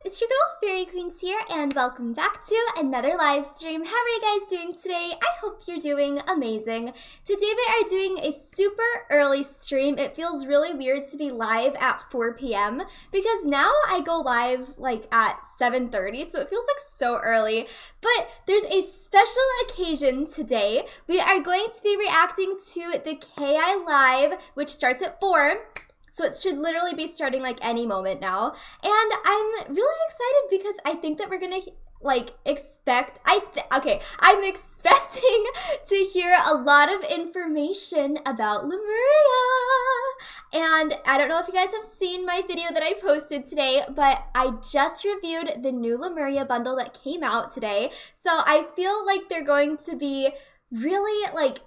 it's your girl Fairy Queens here, and welcome back to another live stream. How are you guys doing today? I hope you're doing amazing. Today we are doing a super early stream. It feels really weird to be live at 4 p.m. because now I go live like at 7:30, so it feels like so early. But there's a special occasion today. We are going to be reacting to the KI Live, which starts at 4. So it should literally be starting like any moment now. And I'm really excited because I think that we're gonna like I'm expecting to hear a lot of information about Lemuria. And I don't know if you guys have seen my video that I posted today, but I just reviewed the new Lemuria bundle that came out today. So I feel like they're going to be really like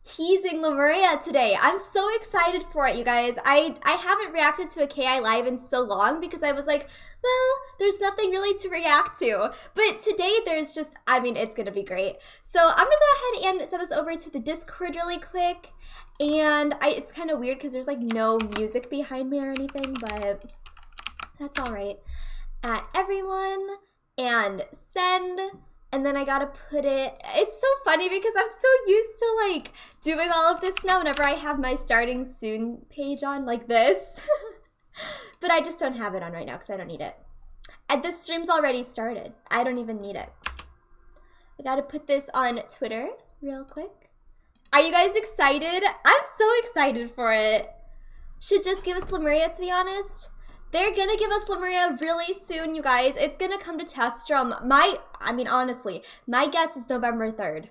teasing Lemuria today. I'm so excited for it, you guys. I haven't reacted to a KI Live in so long because I was like, well, there's nothing really to react to. But today there's just, it's gonna be great. So I'm gonna go ahead and send us over to the Discord really quick. And it's kind of weird because there's like no music behind me or anything, but that's all right. At everyone and send. And then I gotta put it, it's so funny because I'm so used to like doing all of this now whenever I have my starting soon page on like this. But I just don't have it on right now because I don't need it. And this stream's already started. I don't even need it. I gotta put this on Twitter real quick. Are you guys excited? I'm so excited for it. Should just give us Lemuria, to be honest. They're gonna give us Lemuria really soon, you guys. It's gonna come to Testrum. Honestly, my guess is November 3rd.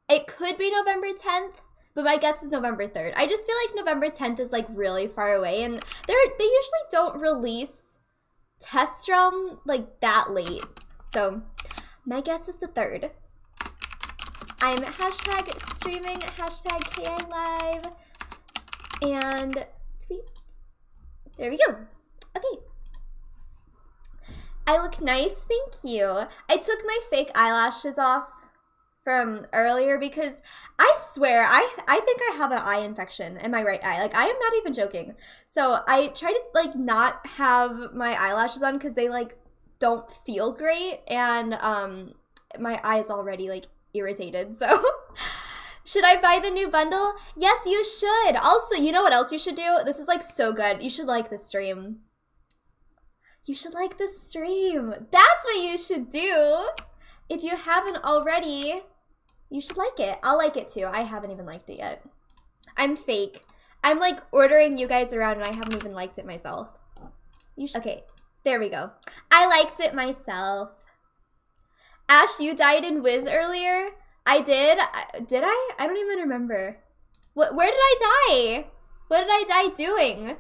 It could be November 10th, but my guess is November 3rd. I just feel like November 10th is like really far away, and they usually don't release Testrum like that late. So my guess is the 3rd. I'm hashtag streaming, hashtag KI Live, and tweet. There we go. Okay. I look nice, thank you. I took my fake eyelashes off from earlier because I swear, I think I have an eye infection in my right eye. Like, I am not even joking. So I try to like not have my eyelashes on because they like don't feel great, and my eye is already like irritated, so. Should I buy the new bundle? Yes, you should. Also, you know what else you should do? This is like so good. You should like the stream. You should like the stream. That's what you should do. If you haven't already, you should like it. I'll like it too. I haven't even liked it yet. I'm fake. I'm like ordering you guys around and I haven't even liked it myself. Okay, there we go. I liked it myself. Ash, you died in Wiz earlier? I did. Did I? I don't even remember. Where did I die? What did I die doing?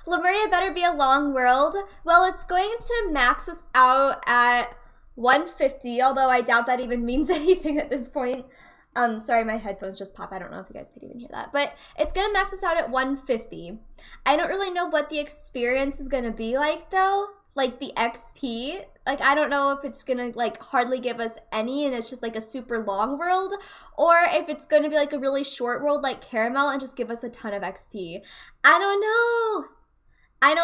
Lemuria better be a long world. Well, it's going to max us out at 150, although I doubt that even means anything at this point. Sorry, my headphones just popped. I don't know if you guys could even hear that. But it's going to max us out at 150. I don't really know what the experience is going to be like, though. Like the XP, like I don't know if it's gonna like hardly give us any and it's just like a super long world, or if it's gonna be like a really short world like Caramel and just give us a ton of XP. I don't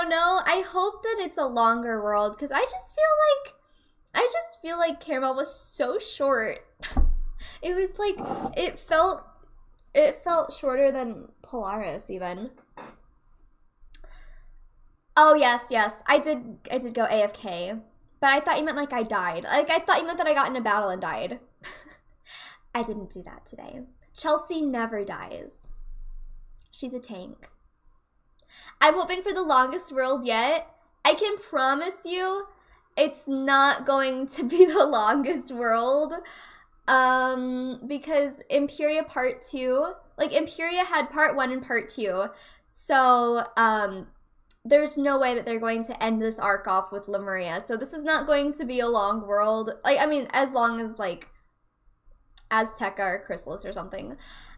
know. I hope that it's a longer world because I just feel like Caramel was so short. It was like it felt shorter than Polaris even. Oh, yes. I did go AFK. But I thought you meant like I died. Like, I thought you meant that I got in a battle and died. I didn't do that today. Chelsea never dies. She's a tank. I'm hoping for the longest world yet. I can promise you it's not going to be the longest world. Because Imperia Part 2, like Imperia had Part 1 and Part 2. So, there's no way that they're going to end this arc off with Lemuria. So this is not going to be a long world. Like, as long as, like, Azteca or Chrysalis or something.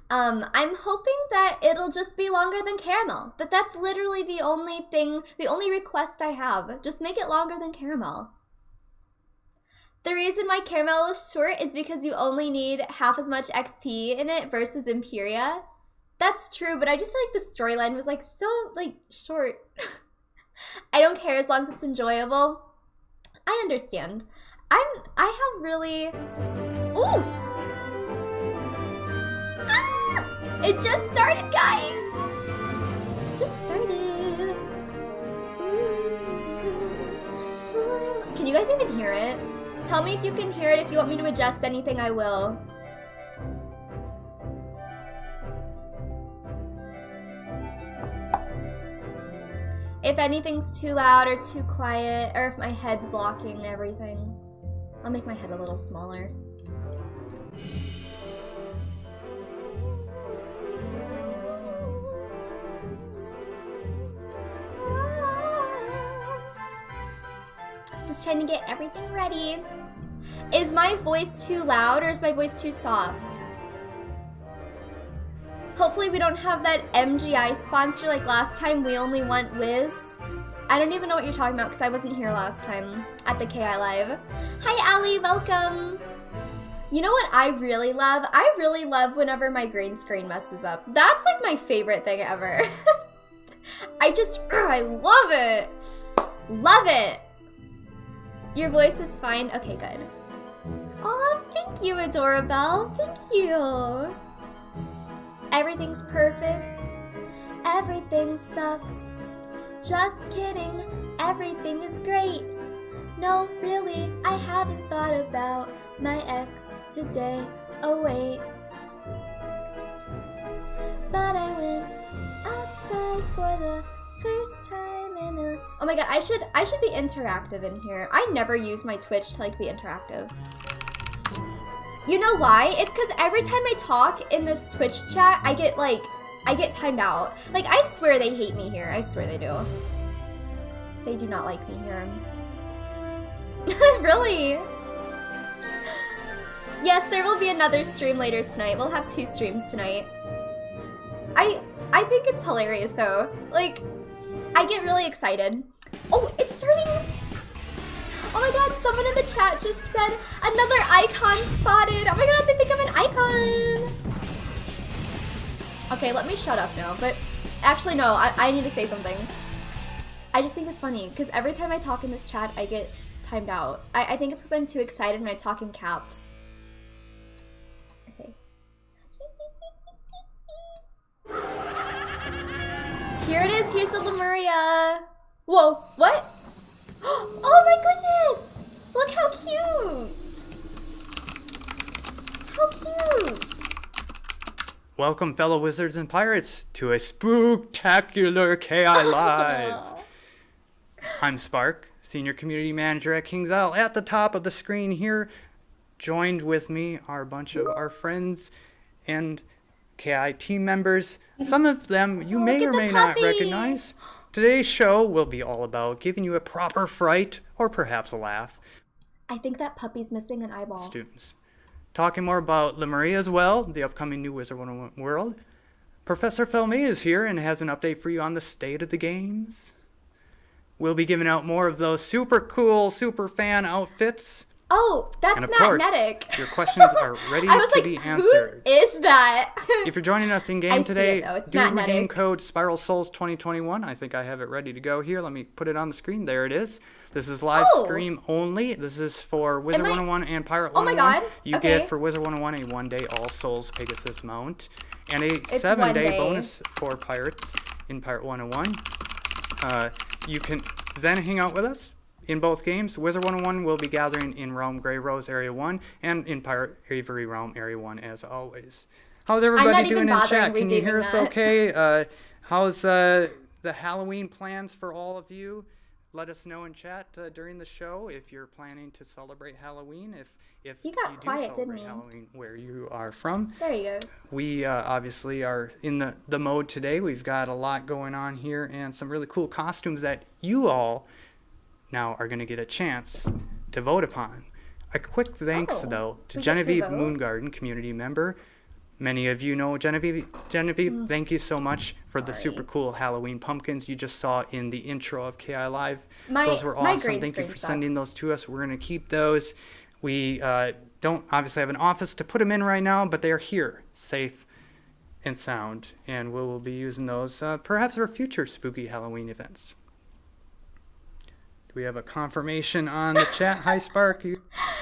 I'm hoping that it'll just be longer than Caramel. That's literally the only thing, the only request I have. Just make it longer than Caramel. The reason why Caramel is short is because you only need half as much XP in it versus Imperia. That's true, but I just feel like the storyline was like so like short. I don't care as long as it's enjoyable. I understand. I have really... Ooh! Ah! It just started, guys! Just started. Ooh. Can you guys even hear it? Tell me if you can hear it. If you want me to adjust anything, I will. If anything's too loud or too quiet, or if my head's blocking everything, I'll make my head a little smaller. Just trying to get everything ready. Is my voice too loud or is my voice too soft? Hopefully we don't have that MGI sponsor like last time. We only want Wiz. I don't even know what you're talking about because I wasn't here last time at the KI Live. Hi, Allie. Welcome. You know what I really love? I really love whenever my green screen messes up. That's like my favorite thing ever. I love it. Love it. Your voice is fine. Okay, good. Aw, thank you, Adorabelle. Thank you. Everything's perfect. Everything sucks. Just kidding. Everything is great. No, really, I haven't thought about my ex today. Oh, wait. But I went outside for the first time in a... Oh my god, I should be interactive in here. I never use my Twitch to like be interactive. You know why? It's because every time I talk in this Twitch chat, I get timed out. Like, I swear they hate me here. I swear they do. They do not like me here. Really? Yes, there will be another stream later tonight. We'll have 2 streams tonight. I think it's hilarious though. Like, I get really excited. Oh, it's starting. Oh my god, someone in the chat just said another icon spotted. Oh my god, they think I'm an icon. Okay, let me shut up now. But actually, no, I need to say something. I just think it's funny because every time I talk in this chat, I get timed out. I think it's because I'm too excited when I talk in caps. Okay. Here it is. Here's the Lemuria. Whoa, what? Oh my goodness! Look how cute! How cute! Welcome, fellow wizards and pirates, to a spooktacular KI Live. I'm Spark, Senior Community Manager at King's Isle. At the top of the screen here, joined with me are a bunch of our friends and KI team members. Some of them you may or may not recognize. Today's show will be all about giving you a proper fright, or perhaps a laugh. I think that puppy's missing an eyeball. Students. Talking more about Lemuria as well, the upcoming new Wizard 101 world. Professor Felmy is here and has an update for you on the state of the games. We'll be giving out more of those super cool, super fan outfits. Oh, that's and of course, magnetic. Your questions are ready to be answered. Who is that? If you're joining us in game today, do magnetic. redeem code Spiral Souls 2021. I think I have it ready to go here. Let me put it on the screen. There it is. This is live stream only. This is for Wizard 101 and Pirate 101. Oh my god. You get for Wizard 101 a 1-day All Souls Pegasus mount and a 7-day bonus for Pirates in Pirate 101. You can then hang out with us. In both games, Wizard 101 will be gathering in Realm Grey Rose Area 1 and in Pirate Avery Realm Area 1 as always. How's everybody doing in chat? Can you hear us okay? How's the Halloween plans for all of you? Let us know in chat during the show if you're planning to celebrate Halloween. If you got quiet, celebrate Halloween where you are from. There he goes. We obviously are in the mode today. We've got a lot going on here and some really cool costumes that you all now are going to get a chance to vote upon. A quick thanks, though, to Genevieve Moongarden, community member. Many of you know Genevieve. Genevieve, thank you so much for the super cool Halloween pumpkins you just saw in the intro of KI Live. Those were awesome. Thank you for sending those to us. We're going to keep those. We don't obviously have an office to put them in right now, but they are here, safe and sound, and we will be using those perhaps for future spooky Halloween events. We have a confirmation on the chat. Hi, Spark.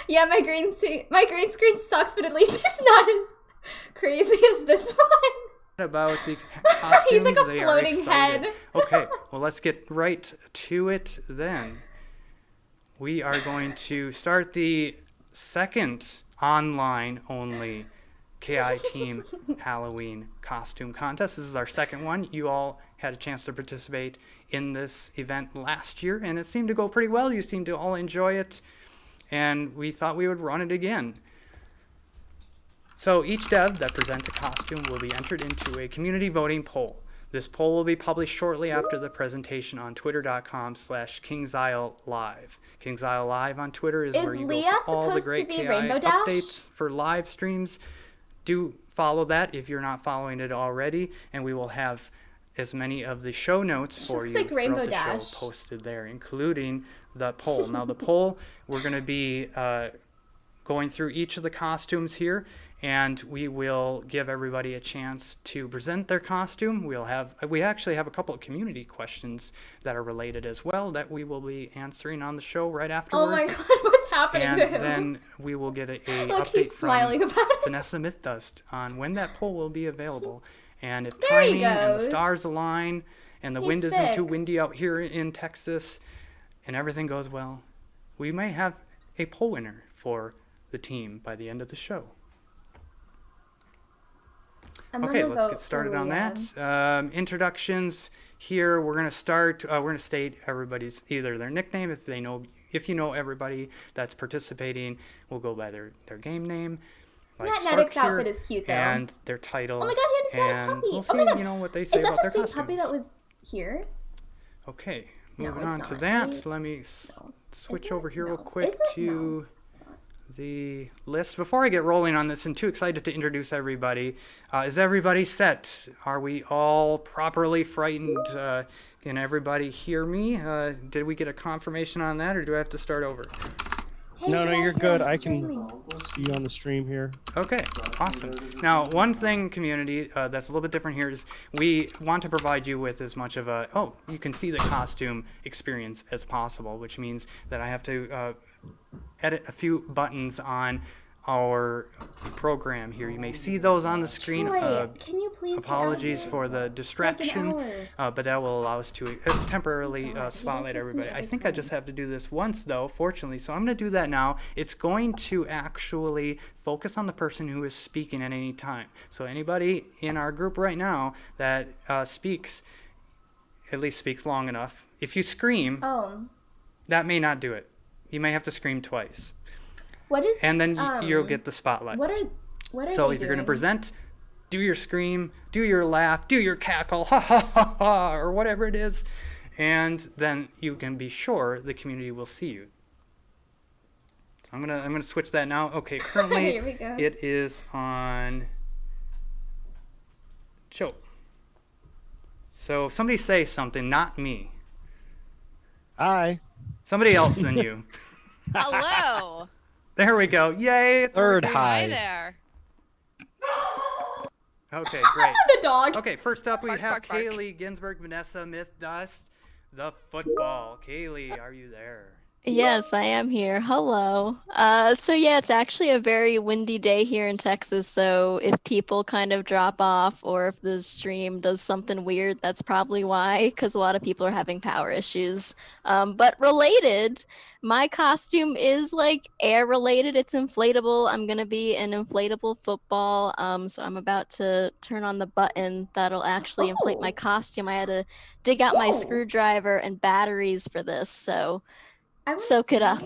Yeah, my green screen sucks, but at least it's not as crazy as this one. About the costumes. He's like a floating head. Okay, well, let's get right to it then. We are going to start the second online only KI Team Halloween costume contest. This is our second one. You all had a chance to participate in this event last year, and it seemed to go pretty well. You seemed to all enjoy it, and we thought we would run it again. So each dev that presents a costume will be entered into a community voting poll. This poll will be published shortly after the presentation on twitter.com/KingsIsleLive. Kings Isle Live on Twitter is where you go for all the great KI updates for live streams. Do follow that if you're not following it already, and we will have as many of the show notes for you throughout the show posted there, including the poll. Now the poll, we're going to be going through each of the costumes here, and we will give everybody a chance to present their costume. We actually have a couple of community questions that are related as well that we will be answering on the show right afterwards. Oh my god, what's happening to him? And then we will get a update from Vanessa Mythdust on when that poll will be available. And if timing and the stars align and the wind isn't too windy out here in Texas and everything goes well, we may have a poll winner for the team by the end of the show. Okay, let's get started on that. Introductions here. We're gonna start. We're gonna state everybody's either their nickname if you know everybody that's participating. We'll go by their game name. Like that Netix outfit is cute though. And their title. Oh my god, he just got a puppy. We'll see, what they say about their costumes. Is that the same puppy that was here? Okay, moving on to that. Let me switch over here real quick to the list. Before I get rolling on this, and too excited to introduce everybody, is everybody set? Are we all properly frightened? Can everybody hear me? Did we get a confirmation on that, or do I have to start over? Hey, no, you're good. I can see you on the stream here. Okay, awesome. Now, one thing, community, that's a little bit different here is we want to provide you with as much of a, you can see the costume experience as possible, which means that I have to edit a few buttons on our program here. You may see those on the screen. Can you please apologies for the distraction, but that will allow us to temporarily spotlight everybody. I think I just have to do this once though, fortunately, so I'm going to do that now. It's going to actually focus on the person who is speaking at any time. So anybody in our group right now that speaks long enough, if you scream, that may not do it. You may have to scream twice. And then you'll get the spotlight. What are so if you're going to present, do your scream, do your laugh, do your cackle, ha ha ha ha, or whatever it is, and then you can be sure the community will see you. So I'm gonna switch that now. Okay, currently Here we go. It is on Joe. So somebody say something, not me. Hi. Somebody else than you. Hello. There we go. Yay. Third working. hi. There. Okay, great. The dog. Okay, first up we have bark. Kaylee Ginsburg, Vanessa Mythdust, the football. Kaylee, are you there? Yes, I am here. Hello. So yeah, it's actually a very windy day here in Texas. So if people kind of drop off or if the stream does something weird, that's probably why, because a lot of people are having power issues. But related, my costume is like air related. It's inflatable. I'm gonna be an inflatable football. So I'm about to turn on the button that'll actually inflate my costume. I had to dig out my screwdriver and batteries for this. So soak it up.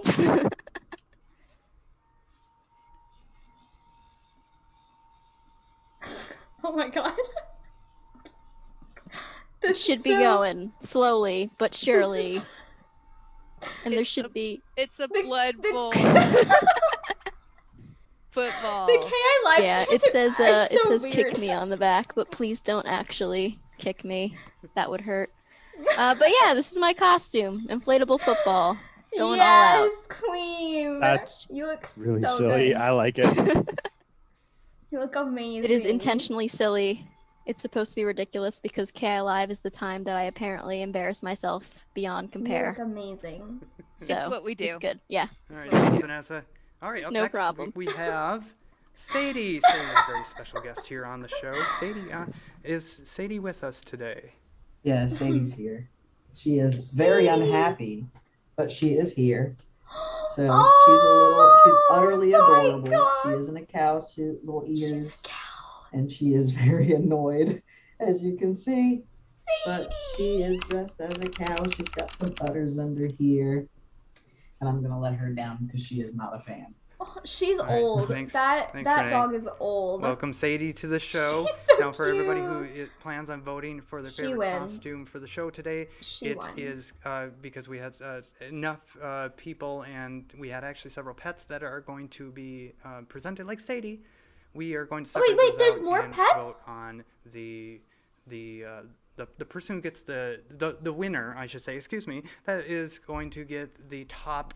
Oh my god. It should be going slowly but surely. And there should be. It's a blood bowl. Football. The KI live Yeah, streams it says weird. kick me on the back, but please don't actually kick me. That would hurt. But yeah, this is my costume. Inflatable football. Going all out. Yes, queen. That's you look really so silly. good. I like it. You look amazing. It is intentionally silly. It's supposed to be ridiculous because KI Live is the time that I apparently embarrass myself beyond compare. You look amazing. So it's what we do. It's good. Yeah. All right, thanks, Vanessa. All right, up No next problem. we have Sadie. Sadie's a very special guest here on the show. Sadie, is Sadie with us today? Yeah, Sadie's here. She is very unhappy, but she is here. So she's utterly adorable. She is in a cow suit, little ears. She's a cow. And she is very annoyed, as you can see. Sadie! But she is dressed as a cow. She's got some udders under here. And I'm going to let her down because she is not a fan. Oh, she's Right, old. thanks, that Renee. dog is old. Welcome, Sadie, to the show. She's so now, for everybody who cute. plans on voting for the She favorite wins. costume for the show today, She won. is because we had enough people, and we had actually several pets that are going to be presented, like Sadie. We are going to separate wait, those there's out more and pets? vote on the person who gets the winner, I should say, excuse me, that is going to get the top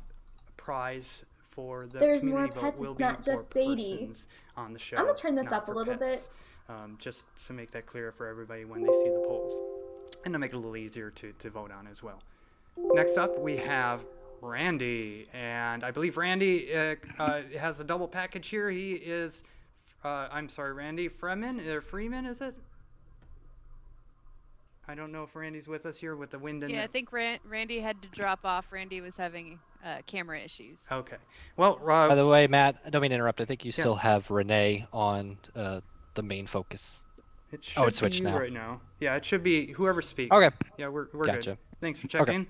prize for the There's community more vote pets, will it's be not just for Sadie. persons on the show. I'm gonna turn this not up a for little pets. Just to make that clear for everybody when they see the polls, and to make it a little easier to vote on as well. Next up, we have Randy, and I believe Randy has a double package here. He is, I'm sorry, Randy Freeman, is it? I don't know if Randy's with us here with the wind and Yeah, I think Randy had to drop off. Randy was having camera issues. Okay. Well, By the way, Matt, I don't mean to interrupt. I think you Yeah. still have Renee on the main focus. it should it's switched be you now. right now. Yeah, it should be whoever speaks. Okay. Yeah, we're Gotcha. good. Thanks for checking.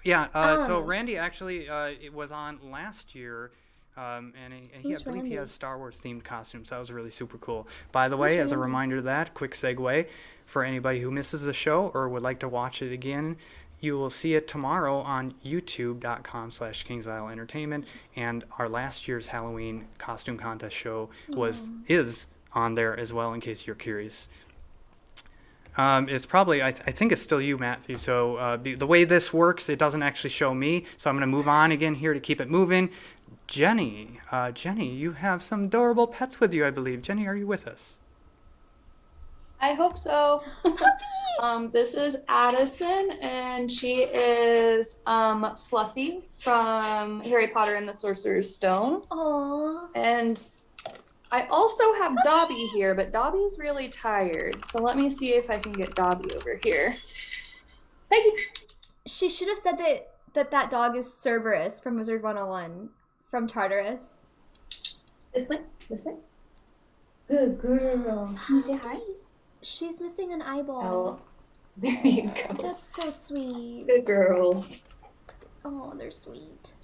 Yeah, so Randy actually it was on last year, and I Who's believe he Randy? has Star Wars themed costumes. That was really super cool. By the way, as a Randy? reminder to that, quick segue for anybody who misses the show or would like to watch it again, you will see it tomorrow on youtube.com/Kings Isle Entertainment, and our last year's Halloween costume contest show is on there as well, in case you're curious. It's probably, I think it's still you, Matthew. So the way this works, it doesn't actually show me. So I'm going to move on again here to keep it moving. Jenny, you have some adorable pets with you, I believe. Jenny, are you with us? I hope so. This is Addison, and she is Fluffy from Harry Potter and the Sorcerer's Stone. Aww. And I also have Dobby here, but Dobby's really tired. So let me see if I can get Dobby over here. Thank you. She should have said that dog is Cerberus from Wizard 101 from Tartarus. This way. This way. Good girl. Can you say hi? She's missing an eyeball. Oh, there you go. That's so sweet. Good girls. Oh, they're sweet.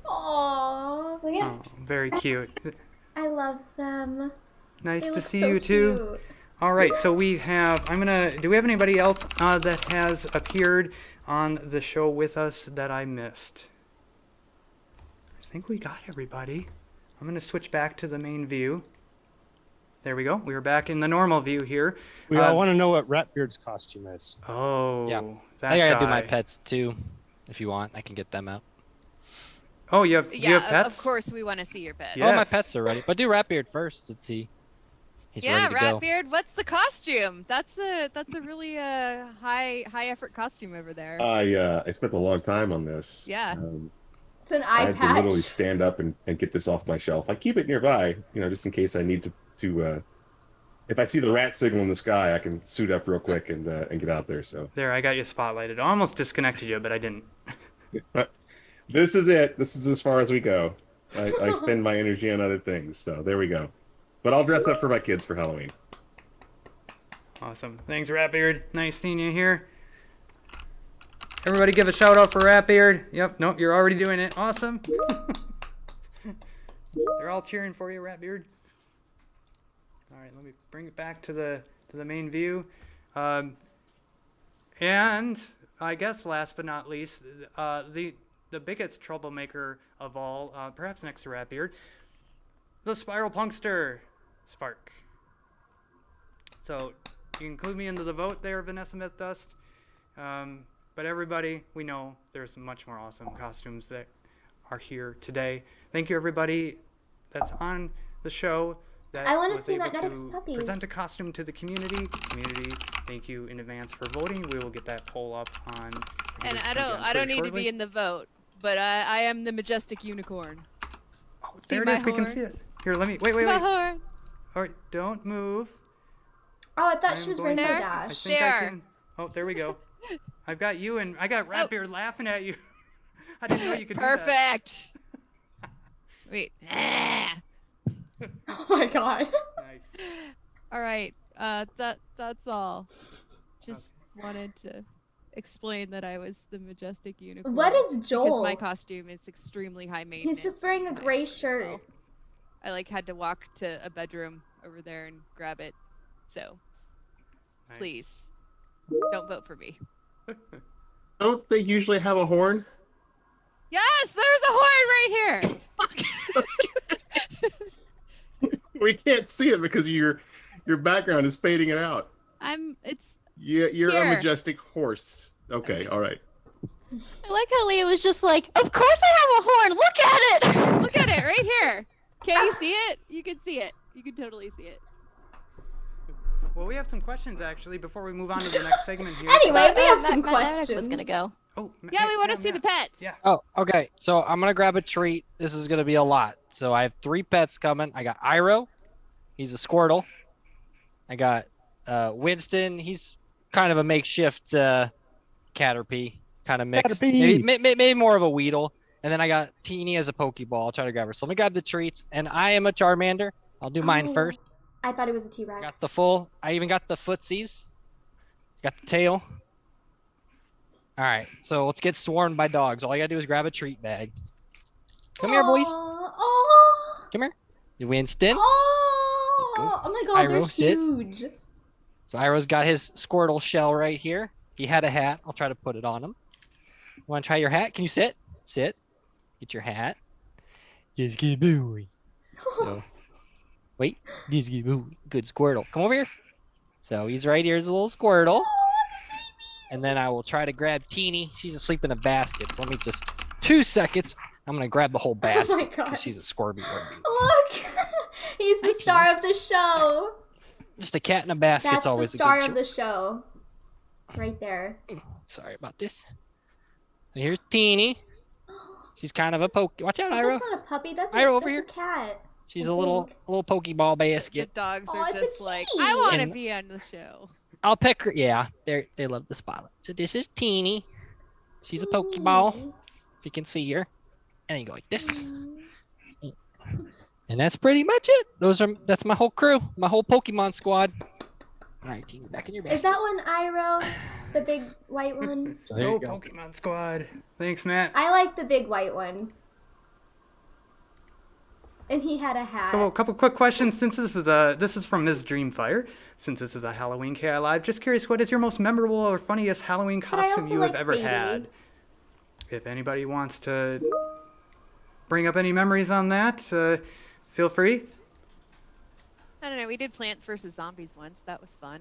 Aww. Well, yeah. Oh, very cute. I love them. Nice They to look see so you too. cute. All right, so we have, do we have anybody else that has appeared on the show with us that I missed? I think we got everybody. I'm going to switch back to the main view. There we go. We are back in the normal view here. We all want to know what Ratbeard's costume is. Oh, Yeah. that I gotta guy. do my pets too. If you want, I can get them out. Oh, do you have pets? Of course we want to see your pet. Yeah. Oh, my Yes. pets are ready. But do Ratbeard first. Let's see. He's Yeah, ready to go. Ratbeard, what's the costume? That's a really high effort costume over there. I spent a long time on this. Yeah. It's an I eye had to patch. literally stand up and get this off my shelf. I keep it nearby, just in case I need to if I see the rat signal in the sky, I can suit up real quick and get out there. So There, I got you spotlighted. I almost disconnected you, but I didn't. but this is it. This is as far as we go. I spend my energy on other things. So there we go. But I'll dress up for my kids for Halloween. Awesome. Thanks, Ratbeard. Nice seeing you here. Everybody give a shout out for Ratbeard. Yep, nope, you're already doing it. Awesome. They're all cheering for you, Ratbeard. All right, let me bring it back to the main view. And I guess last but not least, the biggest troublemaker of all, perhaps next to Ratbeard, the Spiral Punkster, Spark. So you can include me into the vote there, Vanessa Myth Dust. But everybody, we know there's much more awesome costumes that are here today. Thank you, everybody that's on the show. that I want to was see able Magnetic's to puppies. present a costume to the community. Community, thank you in advance for voting. We will get that poll up on. And I don't need to be in the vote, but I am the majestic unicorn. Oh, there it is. We can see it. Here, let me. Wait. Horn. All right, don't move. Oh, I thought she was Rainbow there. I Dash. think I can. Oh, there we go. I've got you, and I got Ratbeard laughing at you. I didn't know you could do that. Perfect. Wait. Oh my god. Nice. All right. That's all. Just wanted to explain that I was the majestic unicorn. What is Joel? Because my costume is extremely high maintenance. He's just wearing a gray shirt. Well. I like had to walk to a bedroom over there and grab it. So, Nice. please don't vote for me. Don't they usually have a horn? Yes, there's a horn right here. We can't see it because your background is fading it out. You're Here. a majestic horse. Okay, all right. I like how Leah was just like, of course I have a horn. Look at it. Look at it right here. Can you see it? You can see it. You can totally see it. Well, we have some questions actually before we move on to the next segment here. Anyway, we have some Magnetic questions. was gonna go. Oh, Yeah, we want to see the pets. Yeah. Oh, okay. So I'm gonna grab a treat. This is gonna be a lot. So I have 3 pets coming. I got Iroh. He's a Squirtle. I got Winston. He's kind of a makeshift Caterpie kind of mix. Maybe more of a Weedle. And then I got Teeny as a Pokeball. I'll try to grab her. So let me grab the treats. And I am a Charmander. I'll do mine first. I thought it was a T-Rex. Got the full. I even got the footsies. Got the tail. All right. So let's get swarmed by dogs. All I gotta do is grab a treat bag. Come here, boys. Oh. Come here. Winston. Oh my god, Iroh, they're sit. huge. So Iroh's got his Squirtle shell right here. If he had a hat, I'll try to put it on him. Want to try your hat? Can you sit? Sit. Get your hat. Just get booey. So, wait. Just get booey. Good Squirtle. Come over here. So he's right here as a little Squirtle. And then I will try to grab Teeny. She's asleep in a basket. So let me just 2 seconds. I'm gonna grab the whole basket my God. because she's a Scorby. Look, he's the star of the show. Just a cat in a basket's That's the always star a good of the choice. show, right there. Sorry about this. So here's Teeny. She's kind of a poke. Watch out, Iroh. That's not a puppy. That's Iroh, a, over that's here. a cat. She's I a little Pokeball The basket. dogs Oh, are it's a just like, kitty. I want to And- be on the show. I'll pick her. Yeah, they love the spotlight. So this is Teeny. She's a Pokeball. If you can see her. And then you go like this. And that's pretty much it. That's my whole crew. My whole Pokemon squad. Alright, Teeny, back in your basket. Is that one Iroh? The big white one? So there Go you go. Pokemon Squad. Thanks, Matt. I like the big white one. And he had a hat. So a couple quick questions. Since this is from Ms. Dreamfire. Since this is a Halloween KI Live, just curious, what is your most memorable or funniest Halloween But I costume also you have like ever Sadie. had? If anybody wants to bring up any memories on that, feel free. I don't know. We did Plants vs. Zombies once. That was fun.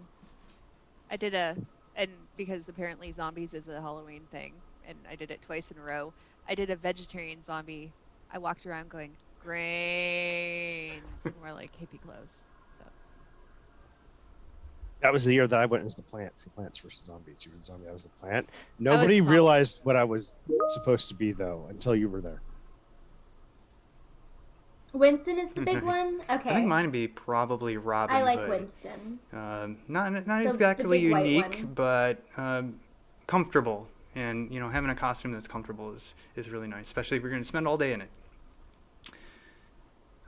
And because apparently zombies is a Halloween thing, and I did it twice in a row. I did a vegetarian zombie. I walked around going, grains, and we're like hippie clothes. So That was the year that I went as the plant for Plants vs. Zombies. You were the zombie, I was the plant. Nobody fun. realized what I was supposed to be, though, until you were there. Winston is the big Nice. one? I Okay. think mine would be probably Robin I like Hood. Winston. Not The exactly big white unique, one. but comfortable. And having a costume that's comfortable is really nice, especially if you're going to spend all day in it.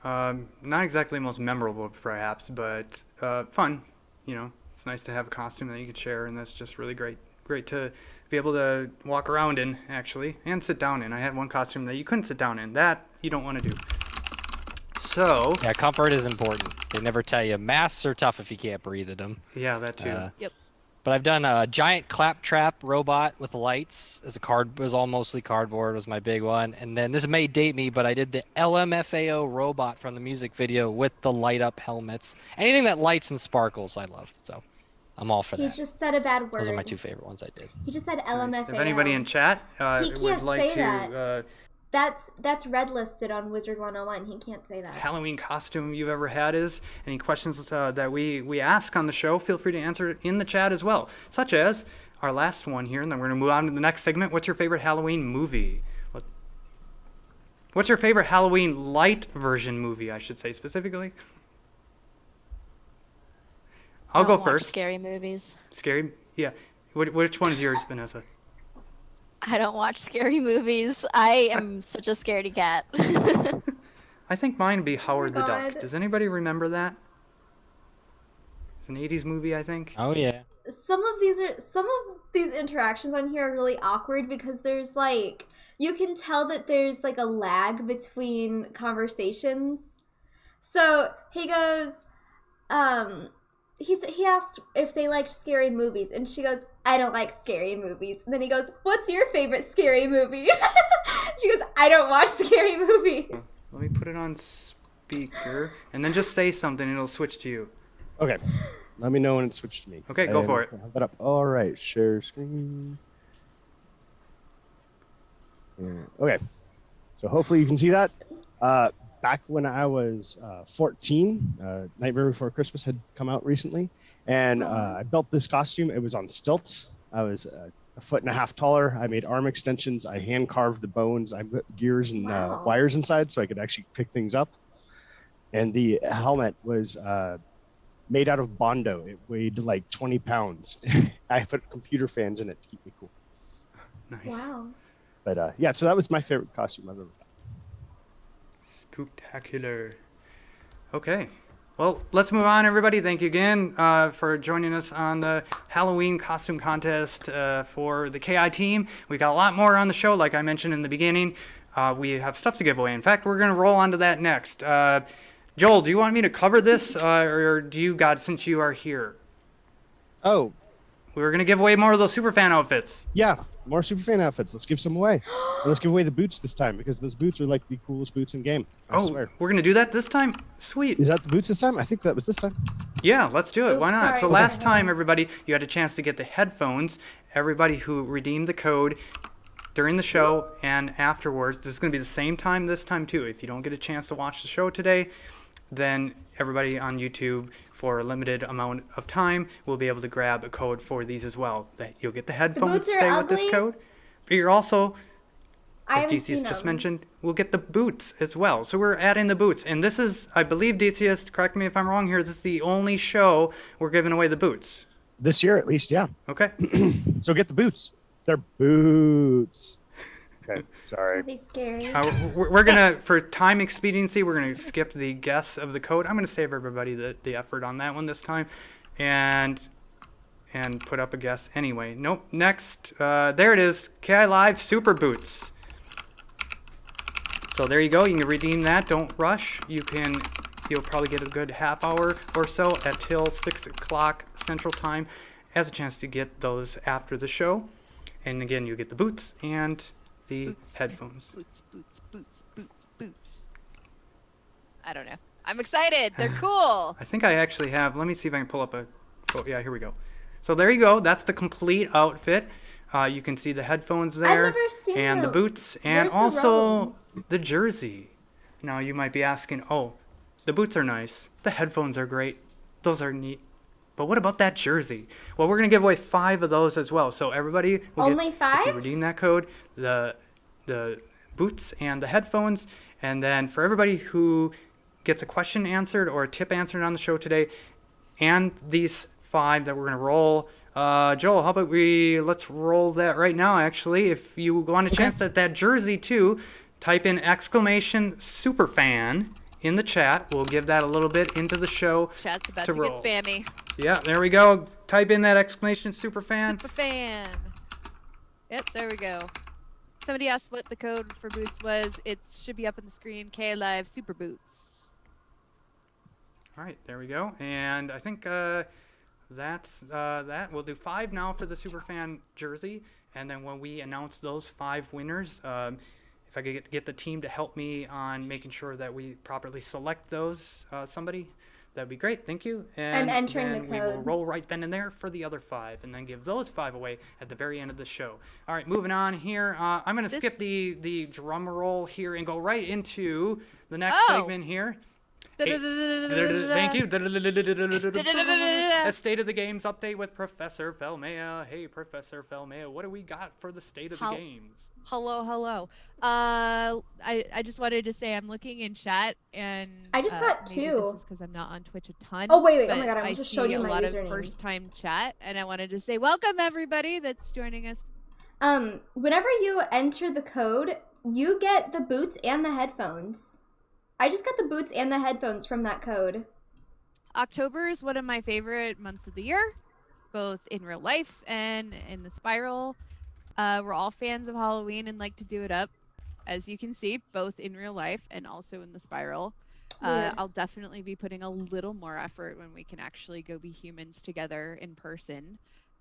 Not exactly the most memorable, perhaps, but fun. It's nice to have a costume that you can share, and that's just really great. Great to be able to walk around in, actually, and sit down in. I had one costume that you couldn't sit down in. That you don't want to do. So Yeah, comfort is important. They never tell you masks are tough if you can't breathe in them. yeah, that too. Yep. But I've done a giant claptrap robot with lights. It was all mostly cardboard was my big one. And then this may date me, but I did the LMFAO robot from the music video with the light up helmets. Anything that lights and sparkles, I love. So I'm all for He that. just said a bad word. Those are my 2 favorite ones I did. He just said Nice. LMFAO. If anybody in chat He would can't like say to that. That's red listed on Wizard 101. He can't say that. Halloween costume you've ever had is. Any questions that we ask on the show, feel free to answer it in the chat as well. Such as our last one here, and then we're going to move on to the next segment. What's your favorite Halloween movie? What's your favorite Halloween light version movie, I should say specifically? I'll go first. Scary movies. Scary? Yeah. Which one is yours, Vanessa? I don't watch scary movies. I am such a scaredy cat. I think mine would be Howard the Duck. Does anybody remember that? It's an 80s movie, I think. Oh yeah. Some of these interactions on here are really awkward because there's like, you can tell that there's like a lag between conversations. So he goes, he asked if they liked scary movies, and she goes, I don't like scary movies. And then he goes, what's your favorite scary movie? She goes, I don't watch scary movies. Let me put it on speaker, and then just say something, and it'll switch to you. Okay. Let me know when it switched to me. Okay, go for it. Have that up. All right, share screen. Yeah. Okay. So hopefully you can see that. Back when I was 14, Nightmare Before Christmas had come out recently, and I built this costume. It was on stilts. I was a 1.5 feet taller. I made arm extensions. I hand carved the bones. I put gears and wires inside so I could actually pick things up. And the helmet was made out of Bondo. It weighed like 20 pounds. I put computer fans in it to keep me cool. Nice. Wow. But yeah, so that was my favorite costume I've ever done. Spooktacular. Okay. Well, let's move on, everybody. Thank you again for joining us on the Halloween costume contest for the KI team. We got a lot more on the show, like I mentioned in the beginning. We have stuff to give away. In fact, we're going to roll on to that next. Joel, do you want me to cover this, or do you, since you are here? Oh. We were going to give away more of those Superfan outfits. Yeah, more Superfan outfits. Let's give some away. And let's give away the boots this time, because those boots are like the coolest boots in game. I swear. We're going to do that this time? Sweet. Is that the boots this time? I think that was this time. Yeah, let's do it. Oops, why not? sorry. So last time, everybody, you had a chance to get the headphones. Everybody who redeemed the code during the show and afterwards, this is going to be the same time this time too. If you don't get a chance to watch the show today, then everybody on YouTube, for a limited amount of time, will be able to grab a code for these as well. That you'll get the headphones today with this code, but you're also, as Decius just mentioned, we'll get the boots as well. So we're adding the boots, and this is, I believe, Decius, correct me if I'm wrong here, this is the only show we're giving away the boots. This year, at least, yeah. Okay. So get the boots. They're boots. Okay, sorry. Are they scary? We're gonna, for time expediency, we're gonna skip the guess of the code. I'm gonna save everybody the effort on that one this time, and put up a guess anyway. Nope. Next, there it is. KI Live Super Boots. So there you go. You can redeem that. Don't rush. You'll probably get a good half hour or so till 6 o'clock Central Time as a chance to get those after the show. And again, you get the boots and the headphones. Boots. I don't know. I'm excited. They're cool. I think I actually have. Let me see if I can pull up a. Oh yeah, here we go. So there you go. That's the complete outfit. You can see the headphones there, I've never seen and the boots, and also the jersey. Now you might be asking, oh, the boots are nice. The headphones are great. Those are neat. But what about that jersey? Well, we're going to give away 5 of those as well. So everybody will Only 5? If you redeem that code, the boots and the headphones. And then for everybody who gets a question answered or a tip answered on the show today, and these 5 that we're going to roll. Joel, how about let's roll that right now, actually. If you want a chance at that jersey too, type in !superfan in the chat. We'll give that a little bit into the show. Chat's about to get roll. spammy. Yeah, there we go. Type in that !superfan. Superfan. Yep, there we go. Somebody asked what the code for boots was. It should be up on the screen. K Live Super Boots. All right, there we go. And I think that's that. We'll do 5 now for the Superfan jersey, and then when we announce those 5 winners, if I could get the team to help me on making sure that we properly select those, somebody, That'd be great. Thank you. I'm And entering the then we will code. roll right then and there for the other 5, and then give those 5 away at the very end of the show. All right, moving on here. I'm going to skip the drum roll here and go right into the next segment here. Thank you. A State of the Games update with Professor Felmea. Hey, Professor Felmea, what do we got for the State of the Games? Hello. I just wanted to say I'm looking in chat, and I just got 2. This is because I'm not on Twitch a ton. Oh wait! Oh my god! I'm I just see showing you a my lot username. of first-time chat, and I wanted to say welcome everybody that's joining us. Whenever you enter the code, you get the boots and the headphones. I just got the boots and the headphones from that code. October is one of my favorite months of the year, both in real life and in the spiral. We're all fans of Halloween and like to do it up, as you can see, both in real life and also in the spiral. I'll definitely be putting a little more effort when we can actually go be humans together in person.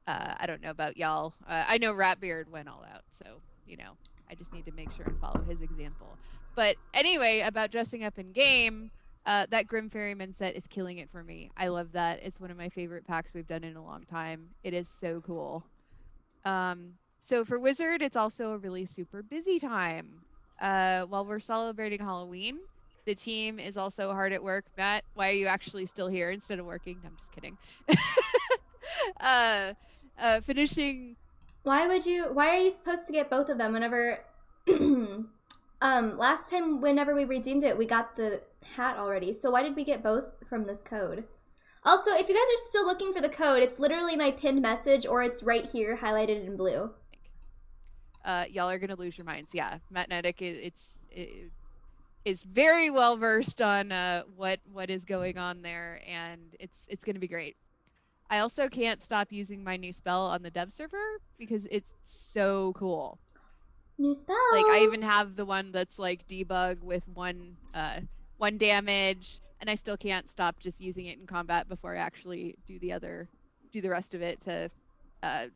I don't know about y'all. I know Ratbeard went all out, so, you know, I just need to make sure and follow his example. But anyway, about dressing up in game, that Grim Ferryman set is killing it for me. I love that. It's one of my favorite packs we've done in a long time. It is so cool. So for Wizard, it's also a really super busy time. While we're celebrating Halloween, the team is also hard at work. Matt, why are you actually still here instead of working? No, I'm just kidding. Finishing. Why are you supposed to get both of them whenever last time whenever we redeemed it, we got the hat already. So why did we get both from this code? Also, if you guys are still looking for the code, it's literally my pinned message, or it's right here highlighted in blue. Y'all are gonna lose your minds. Yeah, Mattnetic is very well versed on what is going on there, and it's gonna be great. I also can't stop using my new spell on the dev server because it's so cool. New spell. Like I even have the one that's like debug with one damage, and I still can't stop just using it in combat before I actually do the rest of it to.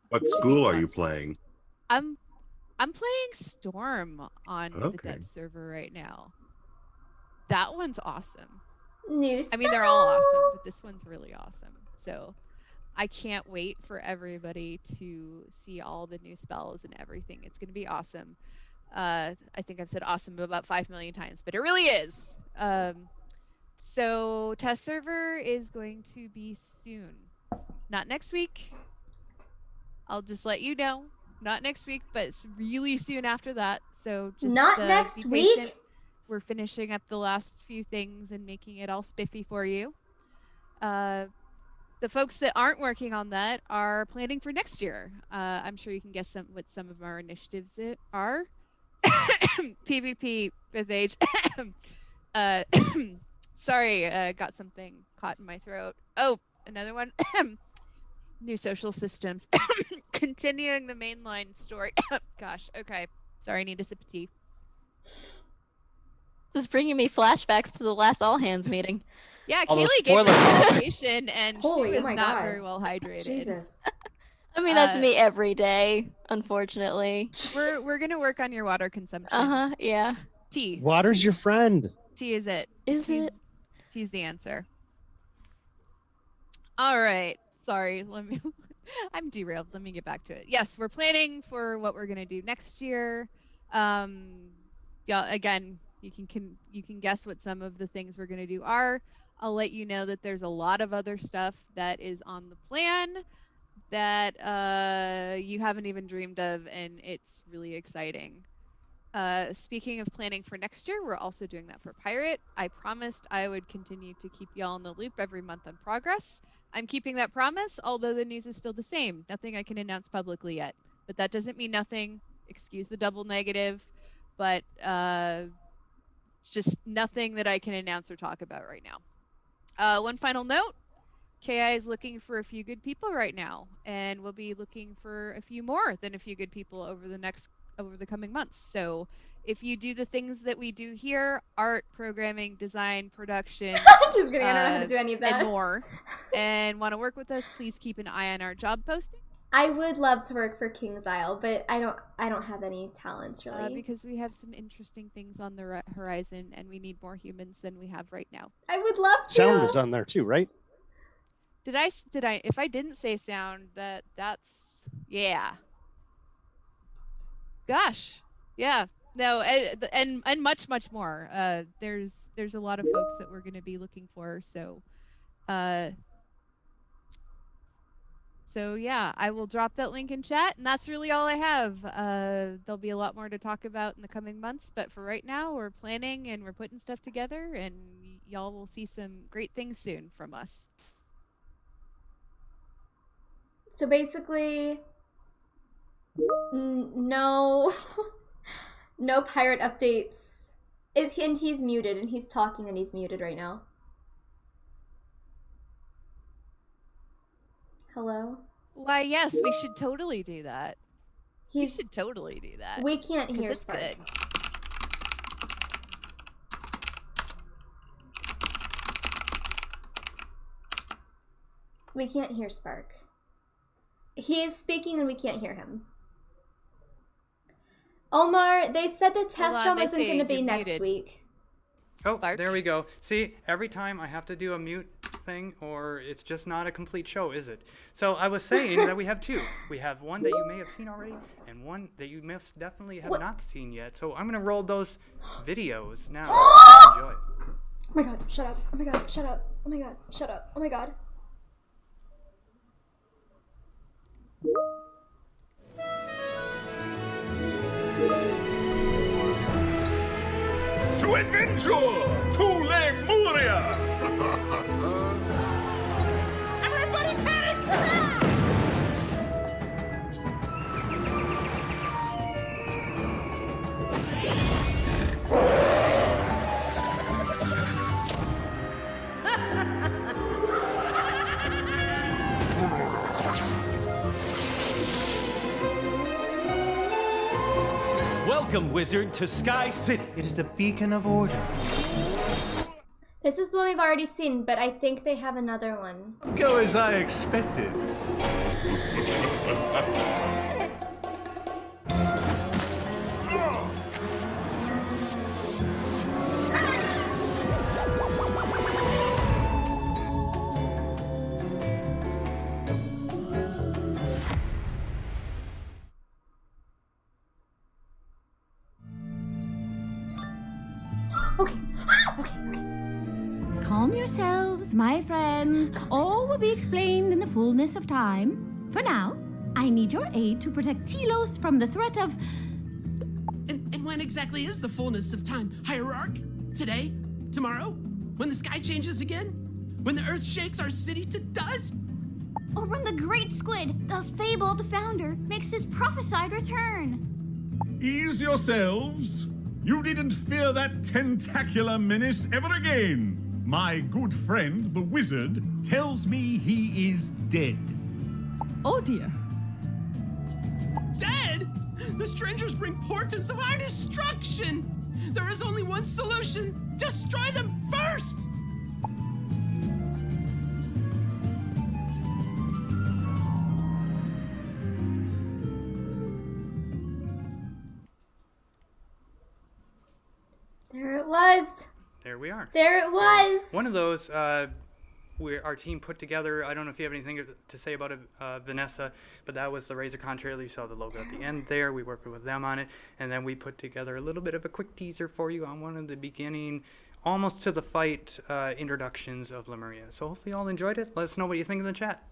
What school are you playing? I'm playing Storm on the dev server right now. That one's awesome. New spells. I mean, they're all awesome, but this one's really awesome. So I can't wait for everybody to see all the new spells and everything. It's going to be awesome. I think I've said awesome about 5 million times, but it really is. So test server is going to be soon. Not next week. I'll just let you know. Not next week, but it's really soon after that. So just not next week. We're finishing up the last few things and making it all spiffy for you. The folks that aren't working on that are planning for next year. I'm sure you can guess what some of our initiatives are. PvP with age. Sorry, got something caught in my throat. Oh, another one. New social systems. Continuing the mainline story. Gosh, okay. Sorry, I need a sip of tea. This is bringing me flashbacks to the last all hands meeting. Yeah, Kaylee gave me a presentation and she was not very well hydrated. Jesus. I mean, that's me every day, unfortunately. We're gonna work on your water consumption. Yeah. Tea. Water's your friend. Tea is it. Is it? Tea's the answer. All right. Sorry. I'm derailed. Let me get back to it. Yes, we're planning for what we're gonna do next year. Yeah. Again, you can guess what some of the things we're gonna do are. I'll let you know that there's a lot of other stuff that is on the plan that you haven't even dreamed of, and it's really exciting. Speaking of planning for next year, we're also doing that for Pirate. I promised I would continue to keep y'all in the loop every month on progress. I'm keeping that promise, although the news is still the same. Nothing I can announce publicly yet, but that doesn't mean nothing. Excuse the double negative, but just nothing that I can announce or talk about right now. One final note. KI is looking for a few good people right now, and we'll be looking for a few more than a few good people over the coming months. So if you do the things that we do here, art, programming, design, production, I'm just kidding, I don't know how to do any of that. And more, and want to work with us, please keep an eye on our job posting. I would love to work for King's Isle, but I don't have any talents really. Because we have some interesting things on the horizon, and we need more humans than we have right now. I would love to. Sound is on there too, right? Did I? If I didn't say sound, that's yeah. Gosh, yeah. No, and much more. There's a lot of folks that we're going to be looking for. So yeah, I will drop that link in chat, and that's really all I have. There'll be a lot more to talk about in the coming months, but for right now, we're planning and we're putting stuff together, and y'all will see some great things soon from us. So basically, no pirate updates. And he's muted, and he's talking, and he's muted right now. Hello? Why, yes, we should totally do that. We should totally do that. We can't hear it's Spark. Good. We can't hear Spark. He is speaking and we can't hear him. Omar, they said the test room isn't going to be next week. Oh, there we go. See, every time I have to do a mute thing, or it's just not a complete show, is it? So I was saying that we have two. We have one that you may have seen already, and one that you most definitely have not seen yet. So I'm going to roll those videos now. Enjoy. Oh my god, shut up. Oh my god, shut up. Oh my god, shut up. Oh my god. To adventure to Lemuria! Everybody panic! Welcome, wizard, to Sky City. It is a beacon of order. This is the one we've already seen, but I think they have another one. Go as I expected. Okay. Calm yourselves, my friends. All will be explained in the fullness of time. For now, I need your aid to protect Telos from the threat of... And when exactly is the fullness of time? Hierarch? Today? Tomorrow? When the sky changes again? When the earth shakes our city to dust? Or when the great squid, the fabled founder, makes his prophesied return. Ease yourselves. You needn't fear that tentacular menace ever again. My good friend, the wizard, tells me he is dead. Oh dear. Dead? The strangers bring portents of our destruction. There is only one solution. Destroy them first! There it was. There we are. There it was. One of those our team put together. I don't know if you have anything to say about it, Vanessa, but that was the RazorCon trailer. You saw the logo at the end there. We worked with them on it. And then we put together a little bit of a quick teaser for you on one of the beginning, almost to the fight introductions of Lemuria. So hopefully you all enjoyed it. Let us know what you think in the chat.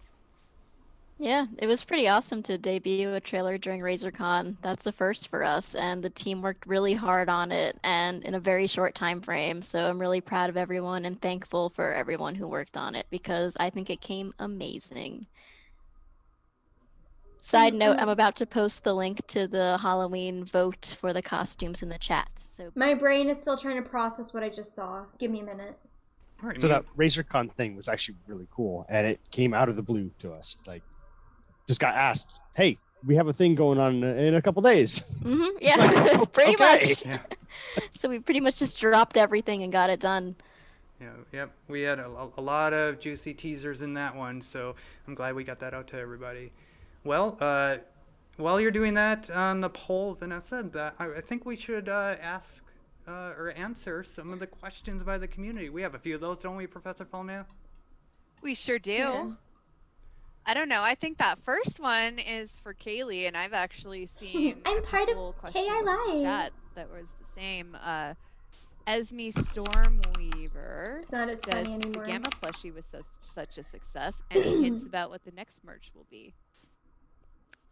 Yeah, it was pretty awesome to debut a trailer during RazorCon. That's a first for us, and the team worked really hard on it and in a very short time frame. So I'm really proud of everyone and thankful for everyone who worked on it because I think it came amazing. Side note, I'm about to post the link to the Halloween vote for the costumes in the chat. So my brain is still trying to process what I just saw. Give me a minute. Right, so that RazorCon thing was actually really cool, and it came out of the blue to us. Like, just got asked, hey, we have a thing going on in a couple days. Yeah, like, pretty much. Yeah. So we pretty much just dropped everything and got it done. Yep. We had a lot of juicy teasers in that one, so I'm glad we got that out to everybody. Well, while you're doing that on the poll, Vanessa, I think we should ask or answer some of the questions by the community. We have a few of those, don't we, Professor Falmea? We sure do. Yeah. I don't know. I think that first one is for Kaylee, and I've actually seen I'm part of questions KI in the Live. chat that was the same. Esme Stormweaver It's not as says funny since anymore. the Gamma plushie was such a success, any hints about what the next merch will be?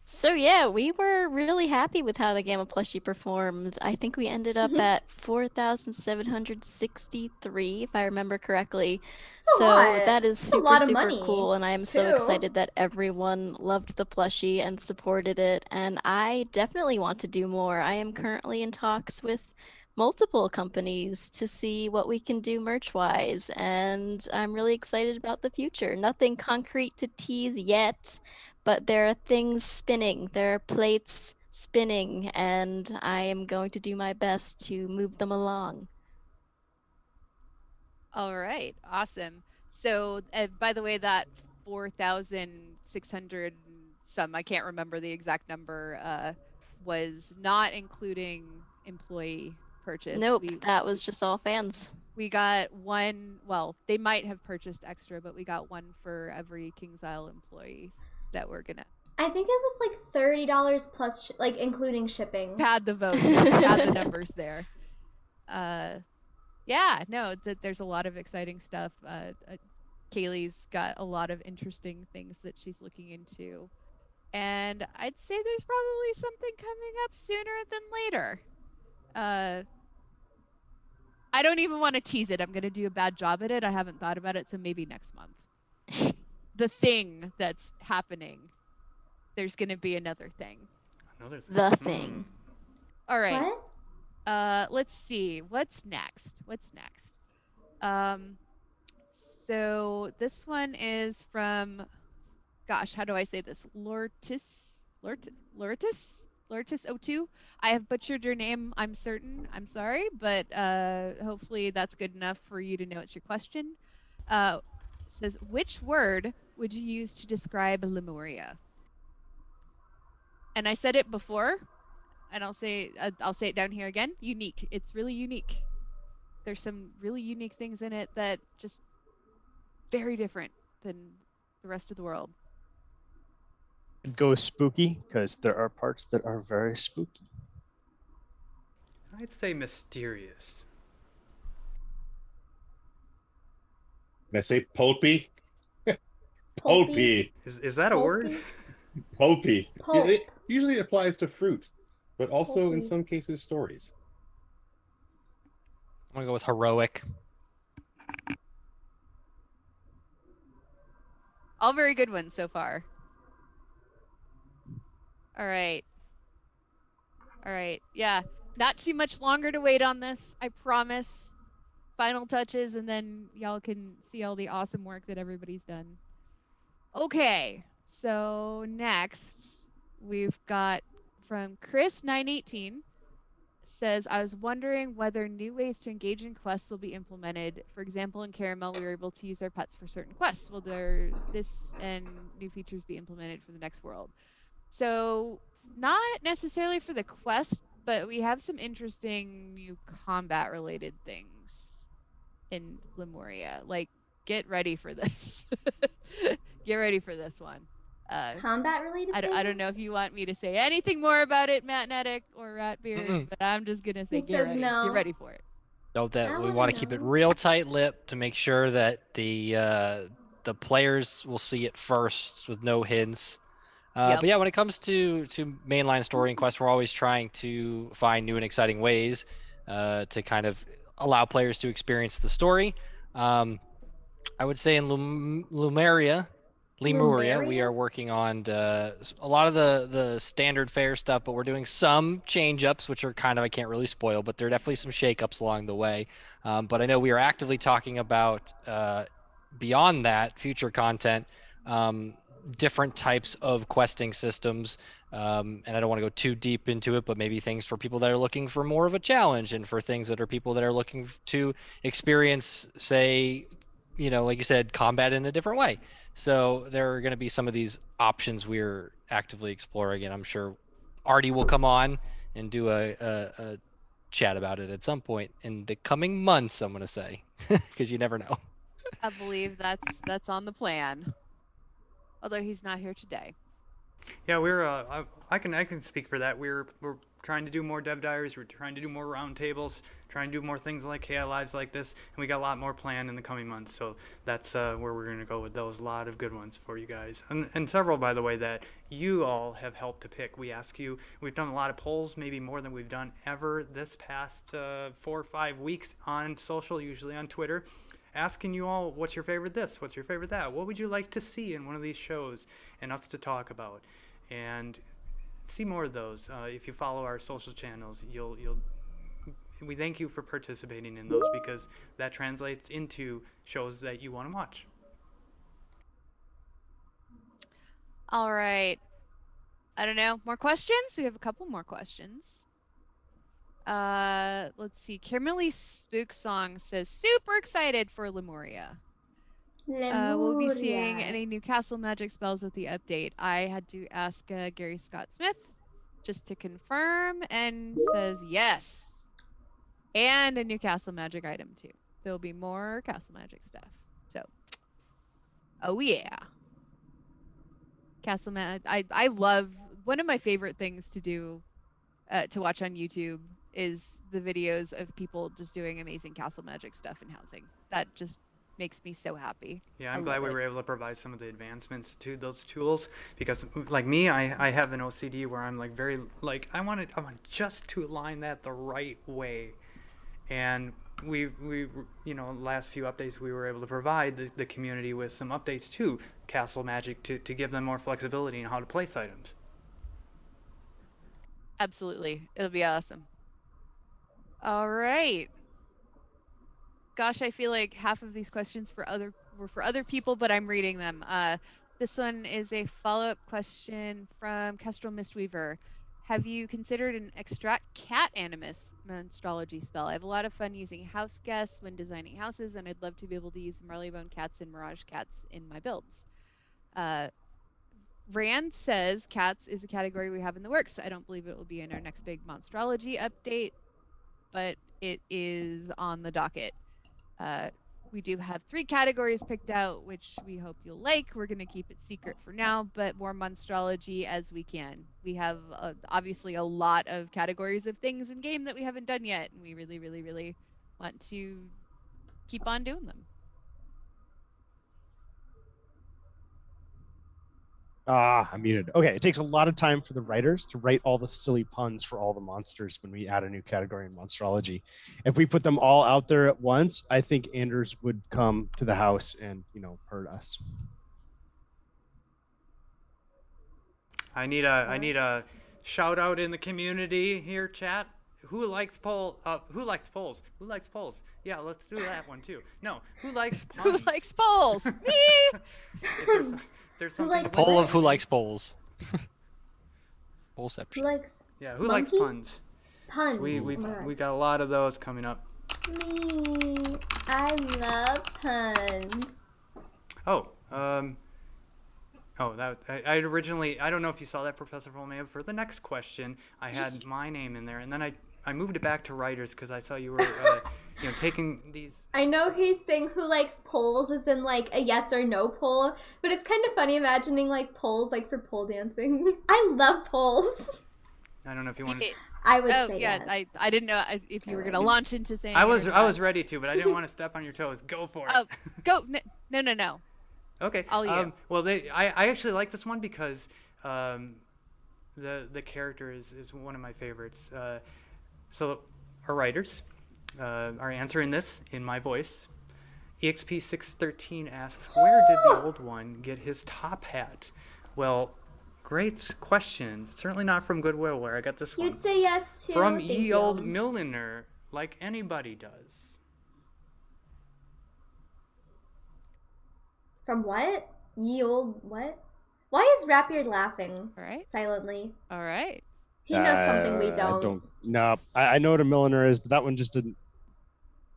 So yeah, we were really happy with how the Gamma plushie performed. I think we ended up at 4,763, if I remember correctly. That's a lot. That is That's a super, lot of super money, cool, and I am so too. excited that everyone loved the plushie and supported it, and I definitely want to do more. I am currently in talks with multiple companies to see what we can do merch-wise, and I'm really excited about the future. Nothing concrete to tease yet, but there are things spinning, there are plates spinning, and I am going to do my best to move them along. All right, awesome. So, by the way, that 4,600 some, I can't remember the exact number, was not including employee purchase. Nope, that was just all fans. We got one, well, they might have purchased extra, but we got one for every Kings Isle employee that we're gonna. I think it was like $30 plus, like including shipping. Had the vote, had the numbers there. Yeah, no, there's a lot of exciting stuff. Kaylee's got a lot of interesting things that she's looking into. And I'd say there's probably something coming up sooner than later. I don't even want to tease it. I'm going to do a bad job at it. I haven't thought about it, so maybe next month. The thing that's happening. There's going to be another thing. The thing. All right. What? Let's see. What's next? So this one is from, gosh, how do I say this? Lortis02. I have butchered your name, I'm certain. I'm sorry, but hopefully that's good enough for you to know it's your question. It says, which word would you use to describe Lemuria? And I said it before, and I'll say it down here again. Unique. It's really unique. There's some really unique things in it that just very different than the rest of the world. It goes spooky because there are parts that are very spooky. I'd say mysterious. Can I say pulpy? Pulpy. Is that a word? Pulpy. Pulp. It usually applies to fruit, but also in Pulpy. some cases stories. I'm gonna go with heroic. All very good ones so far. All right. Yeah, not too much longer to wait on this, I promise. Final touches, and then y'all can see all the awesome work that everybody's done. Okay, so next we've got from Chris918. Says, I was wondering whether new ways to engage in quests will be implemented. For example, in Caramel, we were able to use our pets for certain quests. Will this and new features be implemented for the next world? So, not necessarily for the quest, but we have some interesting new combat-related things in Lemuria. Like, get ready for this. Get ready for this one. Combat related I don't know if you want me to say anything more about it, Matt Nedick or Ratbeard, but I'm just gonna say get ready. No. Get ready for it. Note that we want to keep it real tight-lipped to make sure that the players will see it first with no hints. But yeah, when it comes to mainline story and quests, we're always trying to find new and exciting ways to kind of allow players to experience the story. I would say in Lemuria, we are working on a lot of the standard fare stuff, but we're doing some change-ups, which are kind of, I can't really spoil, but there are definitely some shake-ups along the way. But I know we are actively talking about, beyond that, future content, different types of questing systems. And I don't want to go too deep into it, but maybe things for people that are looking for more of a challenge, and for things that are people that are looking to experience, say, like you said, combat in a different way. So there are going to be some of these options we're actively exploring, and I'm sure Artie will come on and do a chat about it at some point in the coming months, I'm going to say, because you never know. I believe that's on the plan. Although he's not here today. Yeah, we're I can speak for that. We're trying to do more dev diaries. We're trying to do more roundtables, trying to do more things like KI Lives like this, and we got a lot more planned in the coming months. So that's where we're going to go with those. A lot of good ones for you guys, and several, by the way, that you all have helped to pick. We ask you. We've done a lot of polls, maybe more than we've done ever this past 4 or 5 weeks on social, usually on Twitter. Asking you all, what's your favorite this? What's your favorite that? What would you like to see in one of these shows and us to talk about? And see more of those. If you follow our social channels, we thank you for participating in those because that translates into shows that you want to watch. All right. I don't know. More questions? We have a couple more questions. Let's see. Kimberly Spook Song says, super excited for Lemuria. We'll be seeing any new castle magic spells with the update. I had to ask Gary Scott Smith just to confirm and says yes. And a new castle magic item too. There'll be more castle magic stuff. So, oh yeah. Castle magic. I love, one of my favorite things to do, to watch on YouTube is the videos of people just doing amazing castle magic stuff in housing. That just makes me so happy. Yeah, I'm glad we were able to provide some of the advancements to those tools because, like me, I have an OCD where I'm like very like I want just to align that the right way, and we last few updates we were able to provide the community with some updates to Castle Magic to give them more flexibility in how to place items. Absolutely, it'll be awesome. All right. Gosh, I feel like half of these questions were for other people, but I'm reading them. This one is a follow-up question from Kestrel Mistweaver. Have you considered an extract cat animus Monstrology spell? I have a lot of fun using house guests when designing houses, and I'd love to be able to use Marleybone cats and Mirage cats in my builds. Rand says cats is a category we have in the works. I don't believe it will be in our next big Monstrology update, but it is on the docket. We do have 3 categories picked out, which we hope you'll like. We're going to keep it secret for now, but more Monstrology as we can. We have obviously a lot of categories of things in game that we haven't done yet, and we really, really, really want to keep on doing them. I'm muted. Okay, it takes a lot of time for the writers to write all the silly puns for all the monsters when we add a new category in Monstrology. If we put them all out there at once, I think Anders would come to the house and, hurt us. I need a shout out in the community here, chat. Who likes polls? Who likes polls? Who likes polls? Yeah, let's do that one too. No, who likes puns? Who likes polls? Me. There's something. A poll of who likes polls. Pollception. Who likes? Yeah, who likes puns? Puns. So we got a lot of those coming up. Me, I love puns. I originally, I don't know if you saw that, Professor Volmea, for the next question, I had my name in there, and then I moved it back to writers because I saw you were, taking these. I know he's saying who likes polls as in like a yes or no poll, but it's kind of funny imagining like polls like for pole dancing. I love polls. I don't know if you want to. I would say yes. I didn't know if you were going to launch into saying. I was ready to, but I didn't want to step on your toes. Go for it. Oh, go. No. Okay. All you. Well, I actually like this one because the character is one of my favorites. So our writers are answering this in my voice. EXP613 asks, where did the old one get his top hat? Well, great question. Certainly not from Goodwill, where I got this one. You'd say yes too. From ye old milliner, like anybody does. From what? Ye old what? Why is Rapbeard laughing? All right. Silently. All right. He knows something we don't. I know what a milliner is, but that one just didn't.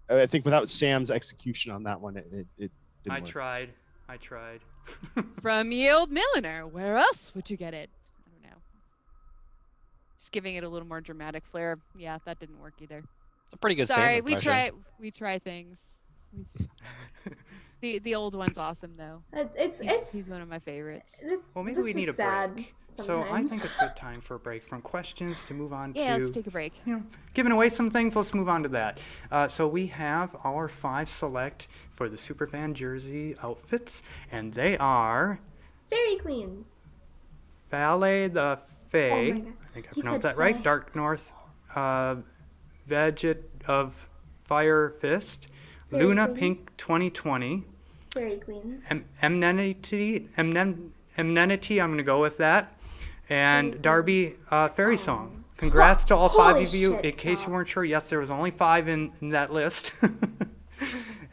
I think without Sam's execution on that one, it didn't I work. tried. From Ye Old Milliner. Where else would you get it? I don't know. Just giving it a little more dramatic flair. Yeah, that didn't work either. It's a pretty good Sorry, Sam impression. we try things. The old one's awesome though. He's one of my favorites. Well, maybe we need a break. So I think it's a good time for a break from questions to move on to... Yeah, let's take a break. Giving away some things, let's move on to that. So we have our 5 select for the Superfan jersey outfits, and they are... Fairy Queens. Falle the Fae. Oh my God. I think I pronounced that right. Dark North Veget of Fire Fist. Fairy Luna Queens. Pink 2020. Fairy Queens. Emnenity, I'm going to go with that. And Darby, Fairy Song. Congrats to all 5 of you. In case you weren't sure, yes, there was only 5 in that list.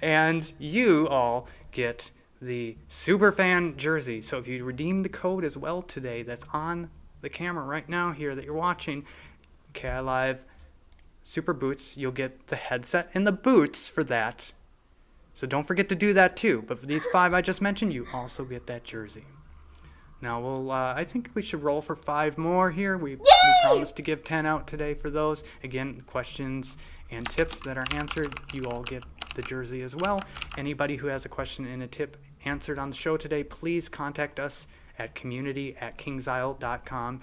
And you all get the Superfan jersey. So if you redeem the code as well today, that's on the camera right now here that you're watching, KI Live Super Boots, you'll get the headset and the boots for that. So don't forget to do that too. But for these 5 I just mentioned, you also get that jersey. Now I think we should roll for 5 more here. We promised to give 10 out today for those. Again, questions and tips that are answered, you all get the jersey as well. Anybody who has a question and a tip answered on the show today, please contact us at community@kingsisle.com.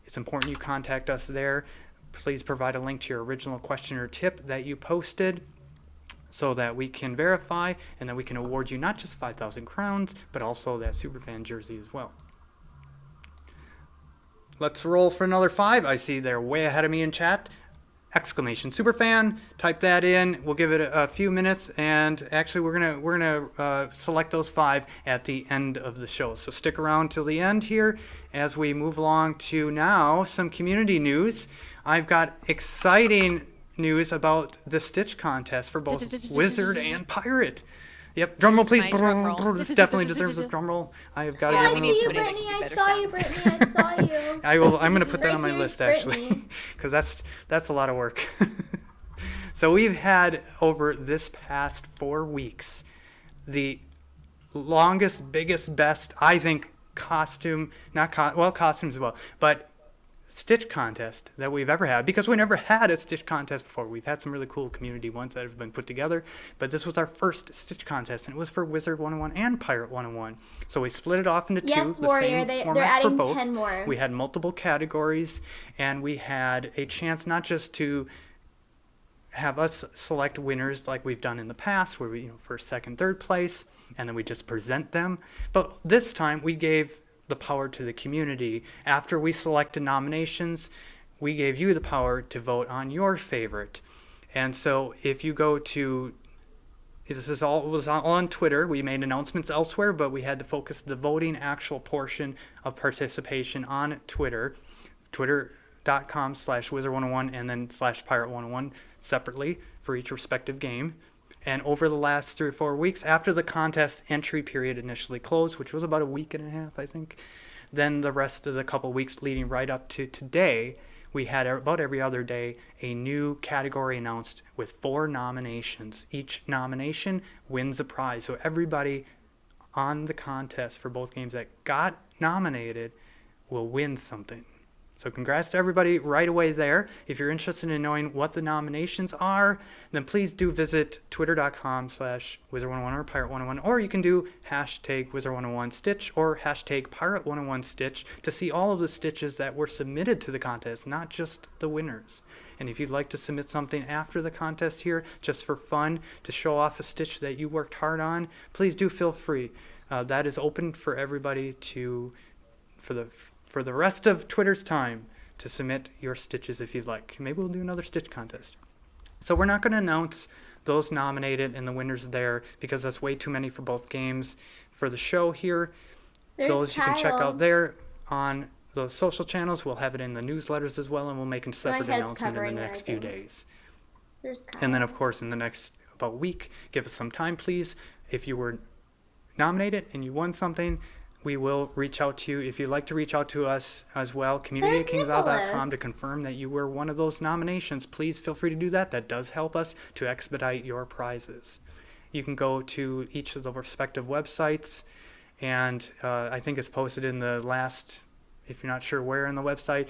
It's important you contact us there. Please provide a link to your original question or tip that you posted so that we can verify and that we can award you not just 5,000 crowns, but also that Superfan jersey as well. Let's roll for another 5. I see they're way ahead of me in chat. Exclamation Superfan. Type that in. We'll give it a few minutes, and actually we're gonna select those 5 at the end of the show. So stick around till the end here as we move along to now some community news. I've got exciting news about the Stitch contest for both Wizard and Pirate. Yep, drum roll, please. This definitely deserves a drum roll. I have got to I get see you, Brittany. I saw you, Brittany. I saw you. I'm going to put that on my list, actually, because that's a lot of work. So we've had, over this past 4 weeks, the longest, biggest, best, I think, costumes as well, but Stitch contest that we've ever had, because we never had a Stitch contest before. We've had some really cool community ones that have been put together, but this was our first Stitch contest, and it was for Wizard 101 and Pirate 101. So we split it off into 2. Yes, Warrior, they're adding 10 more. We had multiple categories, and we had a chance not just to have us select winners like we've done in the past, where we, first, second, third place, and then we just present them, but this time we gave the power to the community. After we selected nominations, we gave you the power to vote on your favorite. And so if you go to, this was all on Twitter. We made announcements elsewhere, but we had to focus the voting actual portion of participation on Twitter, twitter.com/wizard101 and then /pirate101 separately for each respective game. And over the last 3 or 4 weeks, after the contest entry period initially closed, which was about a week and a half, I think, then the rest of the couple weeks leading right up to today, we had about every other day a new category announced with 4 nominations. Each nomination wins a prize. So everybody on the contest for both games that got nominated will win something. So congrats to everybody right away there. If you're interested in knowing what the nominations are, then please do visit twitter.com/wizard101 or pirate101, or you can do #wizard101stitch or #pirate101stitch to see all of the stitches that were submitted to the contest, not just the winners. And if you'd like to submit something after the contest here, just for fun, to show off a stitch that you worked hard on, please do feel free. That is open for everybody for the rest of Twitter's time to submit your stitches if you'd like. Maybe we'll do another stitch contest. So we're not going to announce those nominated and the winners there because that's way too many for both games for the show here. Those you can check out there on those social channels. We'll have it in the newsletters as well, and we'll make a separate announcement in the next few days. And then, of course, in the next about week, give us some time, please. If you were nominated and you won something, we will reach out to you. If you'd like to reach out to us as well, community@kingsisle.com to confirm that you were one of those nominations. Please feel free to do that. That does help us to expedite your prizes. You can go to each of the respective websites And I think it's posted in the last, if you're not sure where on the website,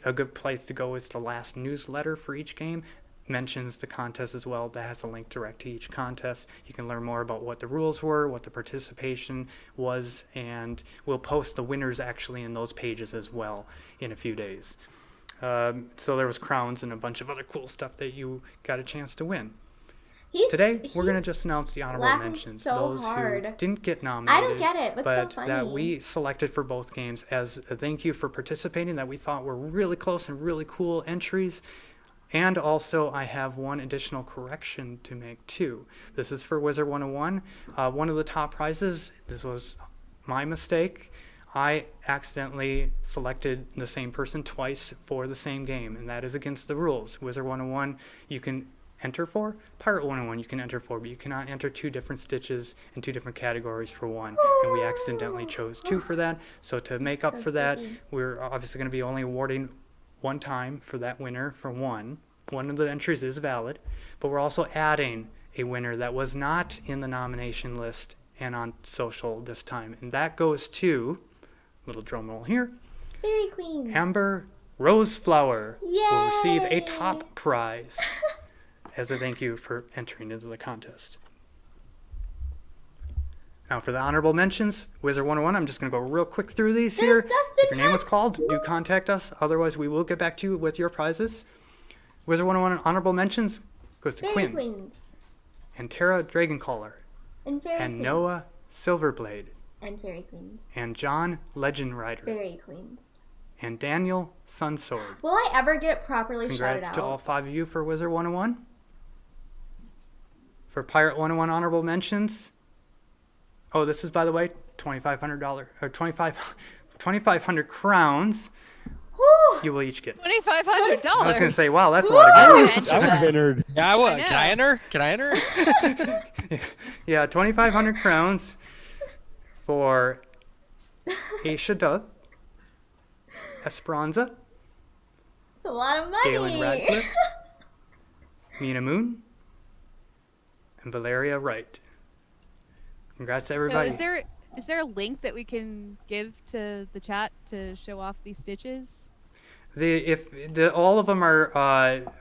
a good place to go is the last newsletter for each game. Mentions the contest as well. That has a link direct to each contest. You can learn more about what the rules were, what the participation was, and we'll post the winners actually in those pages as well in a few days. So there was crowns and a bunch of other cool stuff that you got a chance to win. Today, we're going to just announce the honorable mentions. Those who didn't get nominated, I don't get it. What's but so funny? that we selected for both games as a thank you for participating, that we thought were really close and really cool entries. And also, I have one additional correction to make too. This is for Wizard 101. One of the top prizes, this was my mistake. I accidentally selected the same person twice for the same game, and that is against the rules. Wizard 101, you can enter for. Pirate 101, you can enter for, but you cannot enter 2 different stitches in 2 different categories for one. And we accidentally chose 2 for that. So to make up for that, we're obviously going to be only awarding 1 time for that winner for one. One of the entries is valid, but we're also adding a winner that was not in the nomination list and on social this time. And that goes to, little drum roll here, Fairy Queens. Amber Roseflower Yay! will receive a top prize as a thank you for entering into the contest. Now for the honorable mentions, Wizard 101, I'm just going to go real quick through these here. If your name was called, do contact us. Otherwise, we will get back to you with your prizes. Wizard 101 honorable mentions goes to Fairy Quinn, Queens. and Tara Dragoncaller, And Fairy and Queens. Noah Silverblade, And Fairy Queens. and John Legend Rider, Fairy Queens. and Daniel Sunsword. Will I ever get it properly shouted out? Congrats to all 5 of you for Wizard 101. For Pirate 101 honorable mentions. Oh, this is, by the way, $2,500 or 2,500 crowns. Whew. You will each get. $2,500. I was going to say, wow, that's a lot of goodies. I would have entered. Yeah, I would. Can I enter? Can I enter? Yeah, 2,500 crowns for Aisha Duh, Esperanza, It's a lot of money. Galen Radcliffe, Mina Moon, and Valeria Wright. Congrats to everybody. So is there a link that we can give to the chat to show off these stitches? All of them are,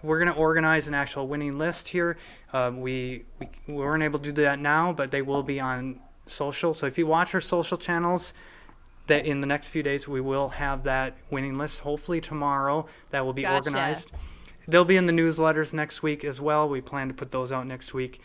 we're going to organize an actual winning list here. We weren't able to do that now, but they will be on social. So if you watch our social channels, that in the next few days we will have that winning list. Hopefully tomorrow that will be organized. They'll be in the newsletters next week as well. We plan to put those out next week.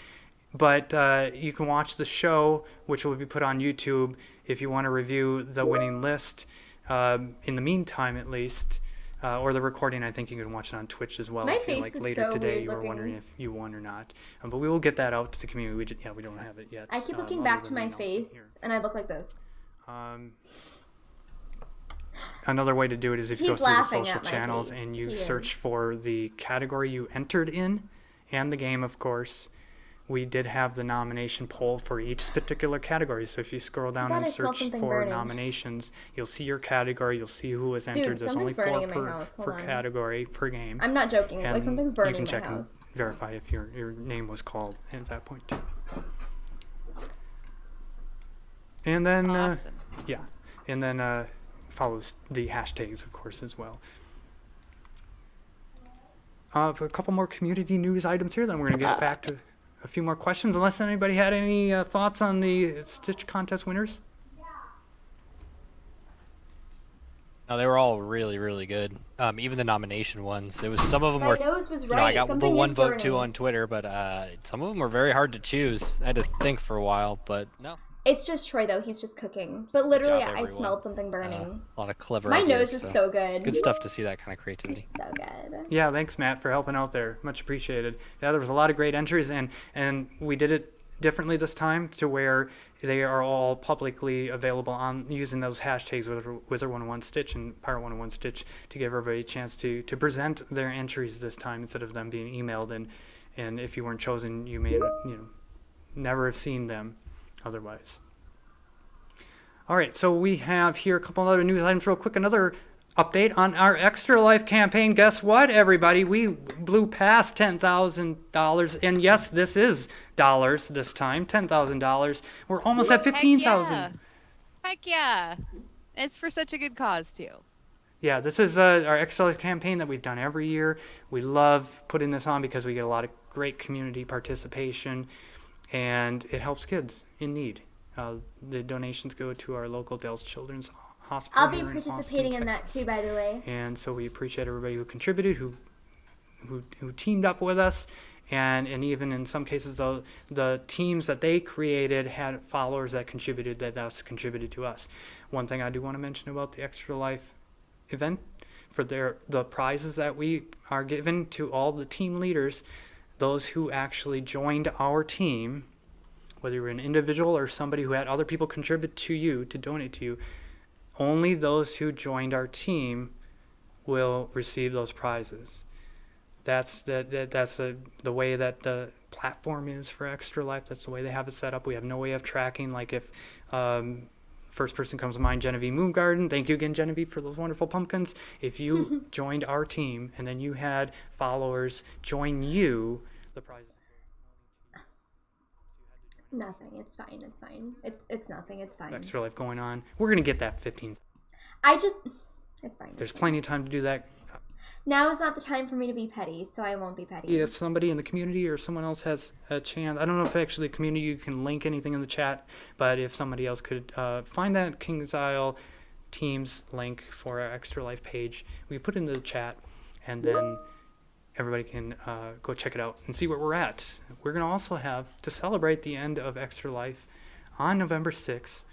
But you can watch the show, which will be put on YouTube, if you want to review the winning list. In the meantime, at least, or the recording, I think you can watch it on Twitch as well. My if you, face is later so today weird you were looking. wondering if you won or not. But we will get that out to the community. We don't have it yet. I keep looking other back than to the my announcement here. face, and I look like this. Another way to do it is if you He's go through the laughing social at my channels face. and you He search is. for the category you entered in and the game, of course. We did have the nomination poll for each particular category. So if you scroll down God, and I smell search something for burning. nominations, you'll see your category. You'll see who was Dude, entered. There's only something's 4 burning in my house. Hold per on. category per game. I'm not joking. And Like something's burning you in can my check house. and verify if your name was called at that point too. And then Awesome. and then follows the hashtags, of course, as well. For a couple more community news items here, then we're going to get back to a few more questions, unless anybody had any thoughts on the Stitch contest winners. No, they were all really, really good. Even the nomination ones. There was some of them My were. nose was You know, right. I got the Something one is vote too burning. on Twitter, but some of them were very hard to choose. I had to think for a while, but no. It's just Troy, though. He's just cooking. But literally, job, I everyone. smelled something burning. A lot of clever My ideas, nose is so good. Good stuff to see that kind of creativity. It's so good. Yeah, thanks, Matt, for helping out there. Much appreciated. Yeah, there was a lot of great entries, and we did it differently this time to where they are all publicly available on using those hashtags with Wizard 101 Stitch and Pirate 101 Stitch to give everybody a chance to present their entries this time instead of them being emailed. And if you weren't chosen, you may never have seen them otherwise. All right, so we have here a couple other news items real quick. Another update on our Extra Life campaign. Guess what, everybody? We blew past $10,000. And yes, this is dollars this time, $10,000. We're almost at $15,000. Heck yeah. It's for such a good cause, too. Yeah, this is our Extra Life campaign that we've done every year. We love putting this on because we get a lot of great community participation, and it helps kids in need. The donations go to our local Dell's Children's Hospital. I'll be participating in that too, by the way. And so we appreciate everybody who contributed, who teamed up with us, and even in some cases, the teams that they created had followers that contributed, that thus contributed to us. One thing I do want to mention about the Extra Life event, for the prizes that we are given to all the team leaders, those who actually joined our team, whether you're an individual or somebody who had other people contribute to you, to donate to you, only those who joined our team will receive those prizes. That's the way that the platform is for Extra Life. That's the way they have it set up. We have no way of tracking, like if first person comes to mind, Genevieve Moongarden. Thank you again, Genevieve, for those wonderful pumpkins. If you joined our team and then you had followers join you, the prize. Nothing. It's fine. It's fine. It's nothing. It's fine. Extra Life going on. We're gonna get that 15th. It's fine. There's plenty of time to do that. Now is not the time for me to be petty, so I won't be petty. If somebody in the community or someone else has a chance, I don't know if actually the community you can link anything in the chat, but if somebody else could find that King's Isle Teams link for our Extra Life page, we put it in the chat, and then everybody can go check it out and see where we're at. We're going to also have, to celebrate the end of Extra Life on November 6th,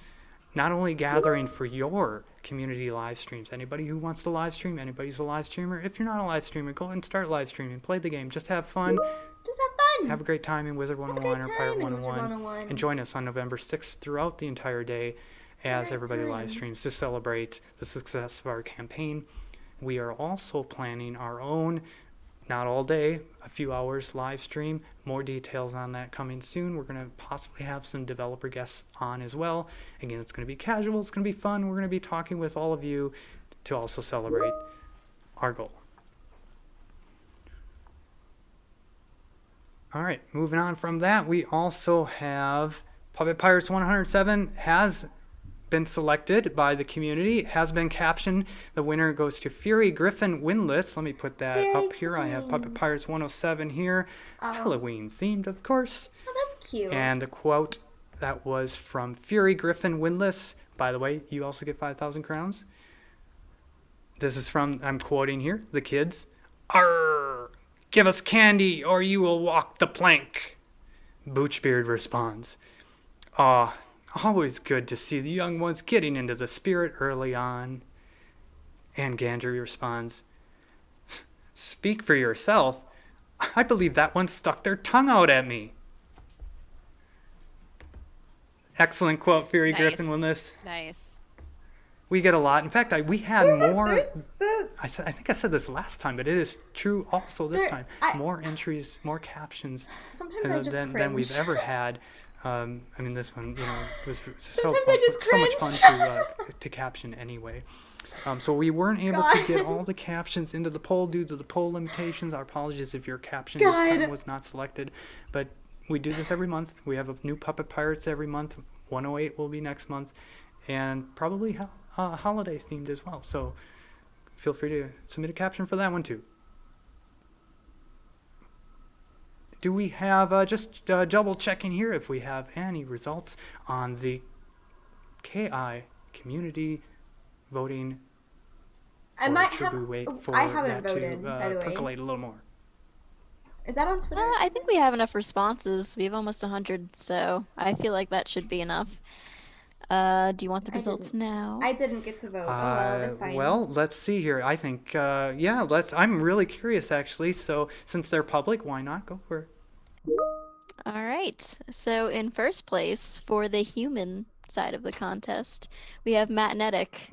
not only gathering for your community live streams. Anybody who wants to live stream, anybody's a live streamer. If you're not a live streamer, go and start live streaming. Play the game. Just have fun. Have a great time in Wizard 101 or Pirate 101. And join us on November 6th throughout the entire day as everybody live streams to celebrate the success of our campaign. We are also planning our own, not all day, a few hours live stream. More details on that coming soon. We're going to possibly have some developer guests on as well. Again, it's going to be casual. It's going to be fun. We're going to be talking with all of you to also celebrate our goal. All right, moving on from that, we also have Puppet Pirates 107 has been selected by the community, has been captioned. The winner goes to Fury Griffin Winless. Let me put that up here. I have Puppet Pirates 107 here. Halloween themed, of course. Oh, that's cute. And the quote that was from Fury Griffin Winless. By the way, you also get 5,000 crowns. This is from, I'm quoting here, the kids. Arr! Give us candy or you will walk the plank. Boochbeard responds. Aw. Always good to see the young ones getting into the spirit early on. And Gandry responds, Speak for yourself. I believe that one stuck their tongue out at me. Excellent quote, Fury Griffin Winless. Nice. We get a lot. In fact, we had more. I think I said this last time, but it is true also this time. More entries, more captions than we've ever had. I mean, this one, was so much fun to caption anyway. So we weren't able to get all the captions into the poll due to the poll limitations. Our apologies if your caption this time was not selected. But we do this every month. We have a new Puppet Pirates every month. 108 will be next month. And probably holiday themed as well. So feel free to submit a caption for that one too. Do we have, just double checking here if we have any results on the KI community voting? Should we wait for that to percolate a little more? Is that on Twitter? I think we have enough responses. We have almost 100, so I feel like that should be enough. Do you want the results now? I didn't get to vote. Oh well, that's fine. Well, let's see here. I think, I'm really curious actually. So since they're public, why not go for it? All right. So in first place for the human side of the contest, we have Matt Nedick.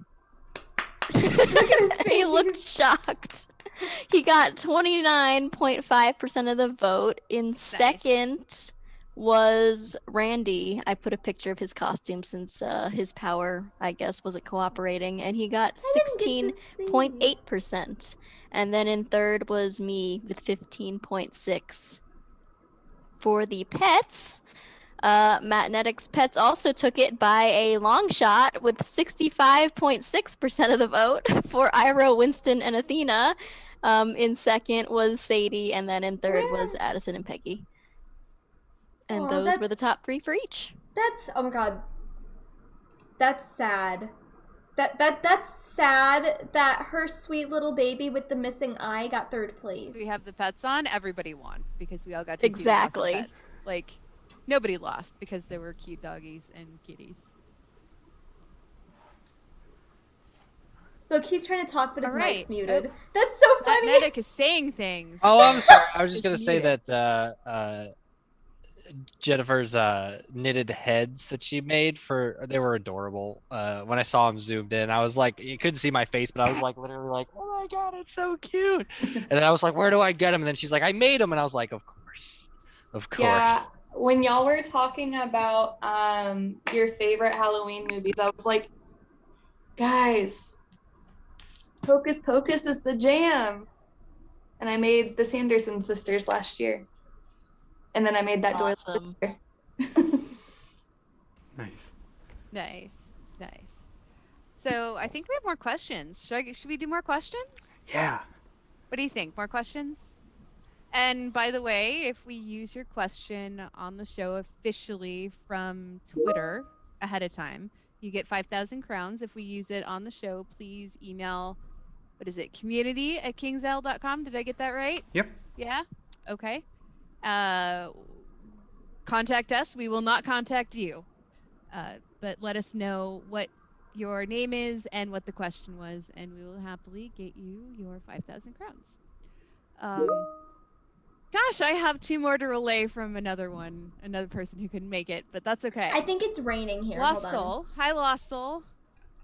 Look at his face. He looked shocked. He got 29.5% of the vote. In second was Randy. I put a picture of his costume since his power, I guess, wasn't cooperating, and he got 16.8%. And then in third was me with 15.6%. For the pets, Matnetic's Pets also took it by a long shot with 65.6% of the vote for Iroh, Winston, and Athena. In second was Sadie, and then in third was Addison and Peggy. And those were the top 3 for each. That's, oh my god. That's sad. That's sad that her sweet little baby with the missing eye got third place. We have the pets on. Everybody won because we all got to exactly. see the awesome pets. Like, nobody lost because there were cute doggies and kitties. Look, he's trying to talk, but his mic's muted. Oh. That's so funny. Magnetic is saying things. Oh, I'm sorry. I was just gonna say that Jennifer's knitted heads that she made they were adorable. When I saw them zoomed in, I was like, you couldn't see my face, but I was like literally like, oh my god, it's so cute. And then I was like, where do I get them? And then she's like, I made them, and I was like, of course. Yeah. When y'all were talking about your favorite Halloween movies, I was like, guys, Hocus Pocus is the jam. And I made the Sanderson sisters last year. And then I made that awesome. Nice. Nice. So I think we have more questions. Should we do more questions? Yeah. What do you think? More questions? And by the way, if we use your question on the show officially from Twitter ahead of time, you get 5,000 crowns. If we use it on the show, please email, what is it, community@kingsl.com. Did I get that right? Yep. Yeah? Okay. Contact us. We will not contact you. But let us know what your name is and what the question was, and we will happily get you your 5,000 crowns. Gosh, I have 2 more to relay from another person who couldn't make it, but that's okay. I think it's raining here. Lost Soul. Hi, Lost Soul.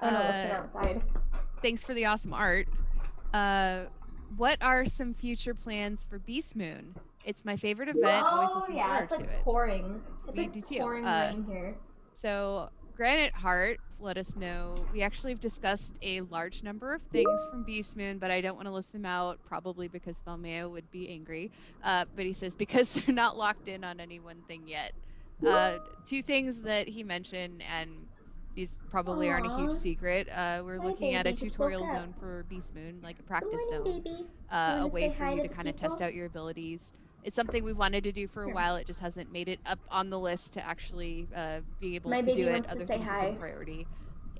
Oh no, listen outside. Thanks for the awesome art. What are some future plans for Beast Moon? It's my favorite event. Always looking forward it's like to it. pouring. It's We like do too. pouring rain here. So Granite Heart let us know. We actually have discussed a large number of things from Beast Moon, but I don't want to list them out, probably because Falmeo would be angry. But he says because they're not locked in on any one thing yet. 2 things that he mentioned, and these probably aren't a huge secret. We're looking at a tutorial zone for Beast Moon, like a practice zone, a way for you to kind of test out your abilities. It's something we wanted to do for a while. It just hasn't made it up on the list to actually be able to do it. Other things have been priority.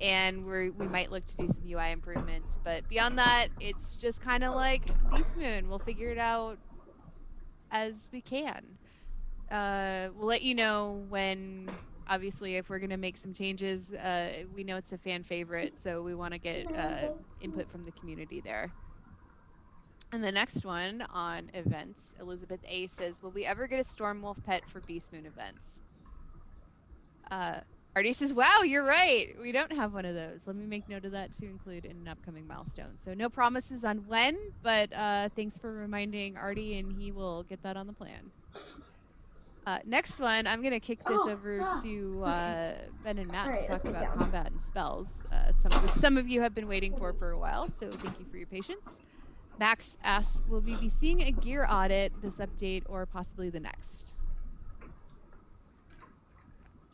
And we might look to do some UI improvements. But beyond that, it's just kind of like Beast Moon. We'll figure it out as we can. We'll let you know when, obviously, if we're going to make some changes. We know it's a fan favorite, so we want to get input from the community there. And the next one on events, Elizabeth A says, will we ever get a Stormwolf pet for Beast Moon events? Artie says, wow, you're right. We don't have one of those. Let me make note of that to include in an upcoming milestone. So no promises on when, but thanks for reminding Artie, and he will get that on the plan. Next one, I'm going to kick this over to Ben and Matt to talk about combat and spells, which some of you have been waiting for a while, so thank you for your patience. Max asks, will we be seeing a gear audit this update or possibly the next?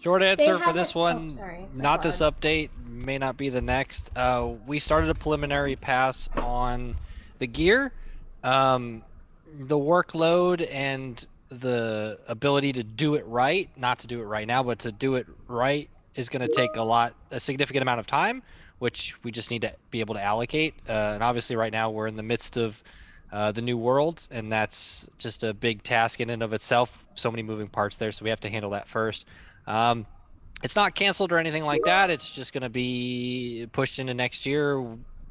Short answer for this one, not this update, may not be the next. We started a preliminary pass on the gear. The workload and the ability to do it right, not to do it right now, but to do it right is going to take a significant amount of time, which we just need to be able to allocate. And obviously right now we're in the midst of the new world, and that's just a big task in and of itself. So many moving parts there, so we have to handle that first. It's not canceled or anything like that. It's just going to be pushed into next year,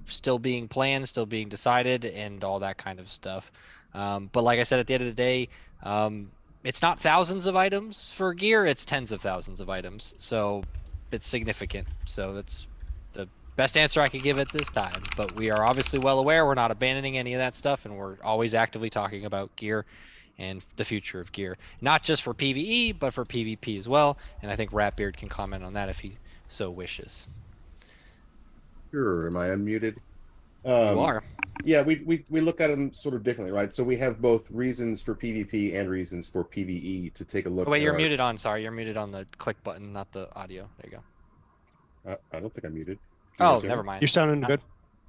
still being planned, still being decided, and all that kind of stuff. But like I said, at the end of the day, it's not thousands of items for gear, it's tens of thousands of items. So it's significant. So that's the best answer I could give at this time. But we are obviously well aware we're not abandoning any of that stuff, and we're always actively talking about gear and the future of gear. Not just for PvE, but for PvP as well. And I think Ratbeard can comment on that if he so wishes. Sure, am I unmuted? You are. Yeah, we look at them sort of differently, right? So we have both reasons for PvP and reasons for PvE to take a look Oh, wait, at you're our... muted on. Sorry, you're muted on the click button, not the audio. There you go. I don't think I'm muted. Oh, never mind. You're sounding good.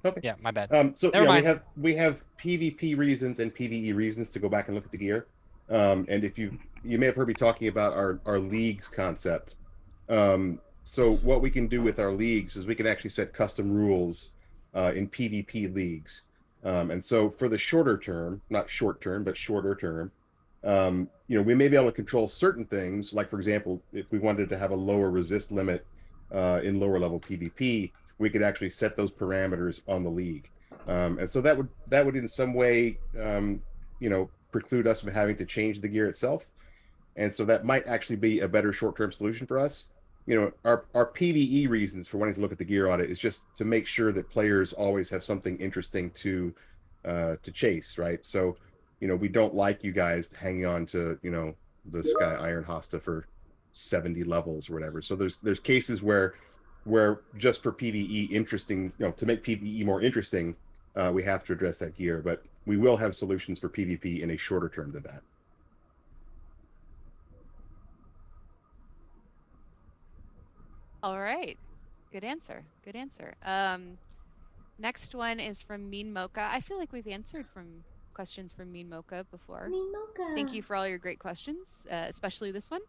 Okay. Yeah, my bad. So Never yeah, mind. we have PvP reasons and PvE reasons to go back and look at the gear. And if you may have heard me talking about our leagues concept. So what we can do with our leagues is we can actually set custom rules in PvP leagues. And so for the shorter term, not short term, but shorter term, we may be able to control certain things. Like for example, if we wanted to have a lower resist limit in lower level PvP, we could actually set those parameters on the league. And so that would in some way, preclude us from having to change the gear itself. And so that might actually be a better short-term solution for us. Our PvE reasons for wanting to look at the gear audit is just to make sure that players always have something interesting to chase, right? So, we don't like you guys hanging on to, the Sky Iron Hosta for 70 levels or whatever. So there's cases where just for PvE interesting, to make PvE more interesting, we have to address that gear, but we will have solutions for PvP in a shorter term than that. All right. Good answer. Good answer. Next one is from Mean Mocha. I feel like we've answered from questions from Mean Mocha before. Mean Mocha. Thank you for all your great questions, especially this one.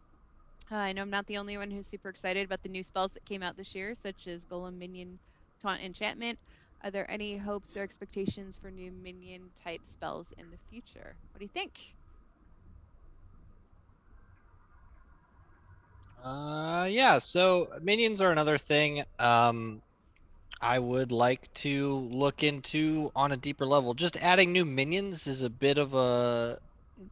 I know I'm not the only one who's super excited about the new spells that came out this year, such as Golem, Minion, Taunt, Enchantment. Are there any hopes or expectations for new Minion type spells in the future? What do you think? Yeah, so minions are another thing I would like to look into on a deeper level. Just adding new minions is a bit of a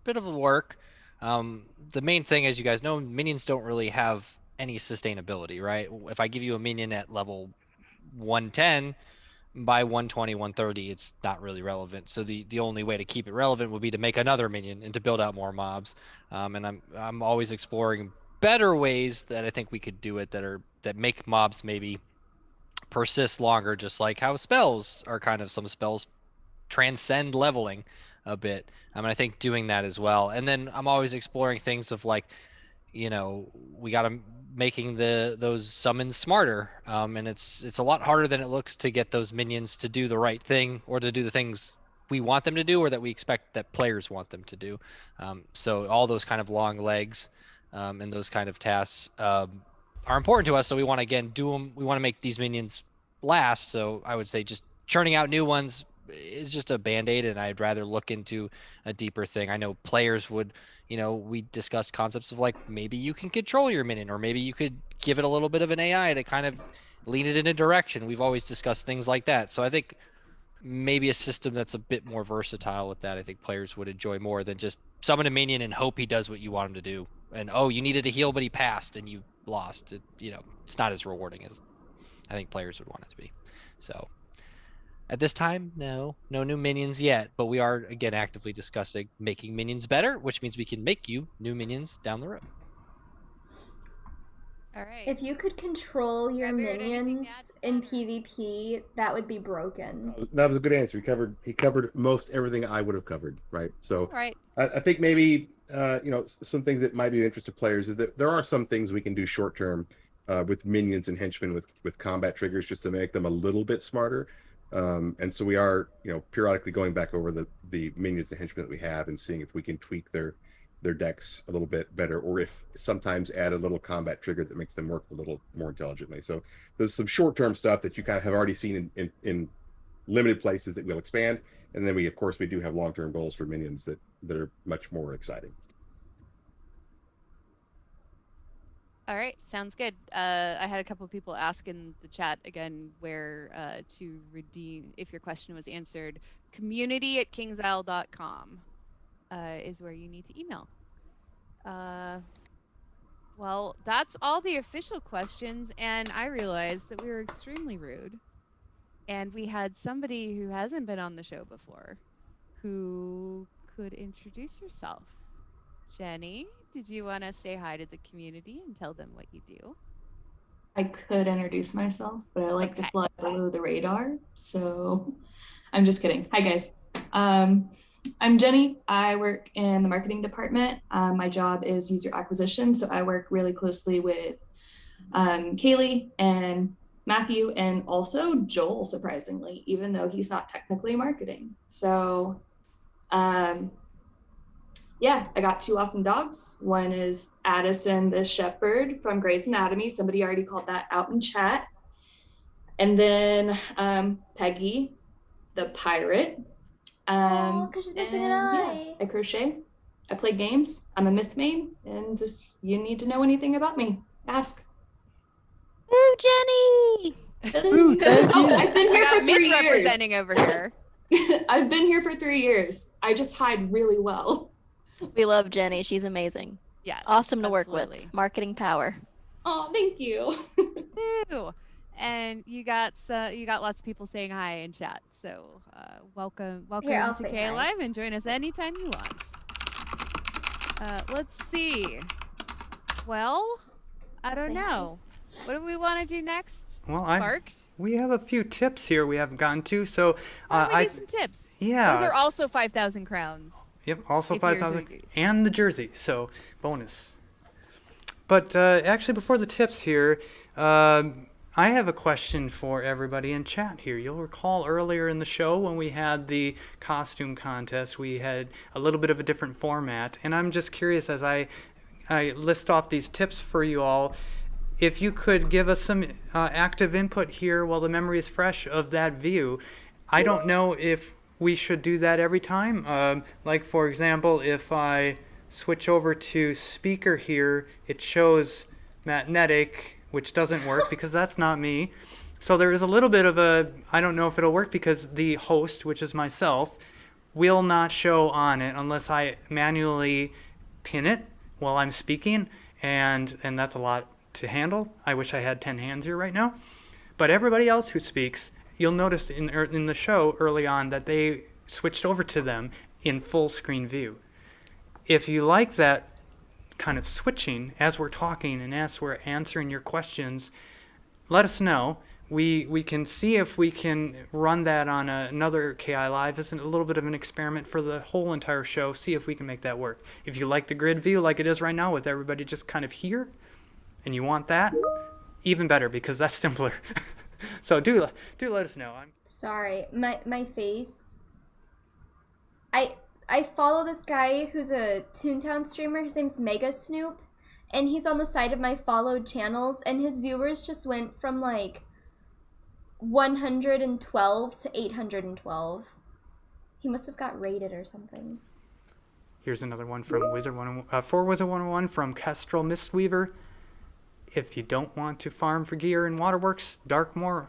work. The main thing, as you guys know, minions don't really have any sustainability, right? If I give you a minion at level 110, by 120, 130, it's not really relevant. So the only way to keep it relevant would be to make another minion and to build out more mobs. And I'm always exploring better ways that I think we could do it that make mobs maybe persist longer, just like how spells are kind of, some spells transcend leveling a bit. I think doing that as well. And then I'm always exploring things of like, we got to making those summons smarter, and it's a lot harder than it looks to get those minions to do the right thing or to do the things we want them to do or that we expect that players want them to do. So all those kind of long legs and those kind of tasks are important to us. So we want to again do them. We want to make these minions last. So I would say just churning out new ones is just a band-aid, and I'd rather look into a deeper thing. I know players would, we discussed concepts of like maybe you can control your minion, or maybe you could give it a little bit of an AI to kind of lean it in a direction. We've always discussed things like that. So I think maybe a system that's a bit more versatile with that, I think players would enjoy more than just summon a minion and hope he does what you want him to do. And oh, you needed a heal, but he passed and you lost. It's not as rewarding as I think players would want it to be. So at this time, no new minions yet, but we are again actively discussing making minions better, which means we can make you new minions down the road. All right. If you could control your minions in PvP, that would be broken. That was a good answer. He covered most everything I would have covered, right? So right. I think maybe some things that might be of interest to players is that there are some things we can do short term with minions and henchmen with combat triggers just to make them a little bit smarter. And so we are, periodically going back over the minions and henchmen that we have and seeing if we can tweak their decks a little bit better, or if sometimes add a little combat trigger that makes them work a little more intelligently. So there's some short-term stuff that you kind of have already seen in limited places that we'll expand. And then we do have long-term goals for minions that are much more exciting. All right, sounds good. I had a couple of people ask in the chat again where to redeem, if your question was answered. community@kingsisle.com is where you need to email. Well, that's all the official questions, and I realized that we were extremely rude. And we had somebody who hasn't been on the show before who could introduce herself. Jenny, did you want to say hi to the community and tell them what you do? I could introduce myself, but I like to fly below the radar. So I'm just kidding. Hi, guys. I'm Jenny. I work in the marketing department. My job is user acquisition. So I work really closely with Kaylee and Matthew and also Joel, surprisingly, even though he's not technically marketing. So yeah, I got 2 awesome dogs. One is Addison the Shepherd from Grey's Anatomy. Somebody already called that out in chat. And then Peggy the pirate. Because she's missing an eye. Yeah, I crochet. I play games. I'm a myth main. And if you need to know anything about me, ask. Ooh, Jenny! Ooh, I've been here for 3 years. Representing over here. I've been here for 3 years. I just hide really well. We love Jenny. She's amazing. Yes. Awesome to work absolutely. with. Marketing power. Oh, thank you. Ooh. And you got lots of people saying hi in chat. So welcome Here, to KI Live and join us anytime you want. Let's see. Well, I don't know. What do we want to do next? Well, we have a few tips here we haven't gotten to. So we do some tips. Yeah. Those are also 5,000 crowns. Yep, also 5,000 and the jersey, so bonus. But actually, before the tips here, I have a question for everybody in chat here. You'll recall earlier in the show when we had the costume contest, we had a little bit of a different format, and I'm just curious as I list off these tips for you all, if you could give us some active input here while the memory is fresh of that view. I don't know if we should do that every time. Like, for example, if I switch over to speaker here, it shows magnetic, which doesn't work because that's not me. So there is a little bit of a, I don't know if it'll work because the host, which is myself, will not show on it unless I manually pin it while I'm speaking, and that's a lot to handle. I wish I had 10 hands here right now. But everybody else who speaks, you'll notice in the show early on that they switched over to them in full screen view. If you like that kind of switching as we're talking and as we're answering your questions, let us know. We can see if we can run that on another KI Live as a little bit of an experiment for the whole entire show, see if we can make that work. If you like the grid view like it is right now with everybody just kind of here, and you want that, even better because that's simpler. So do let us know. Sorry, my face. I follow this guy who's a Toontown streamer. His name's Mega Snoop, and he's on the side of my followed channels, and his viewers just went from like 112 to 812. He must have got raided or something. Here's another one from Wizard 101, for Wizard 101 from Kestrel Mistweaver. If you don't want to farm for gear in Waterworks, Darkmoor,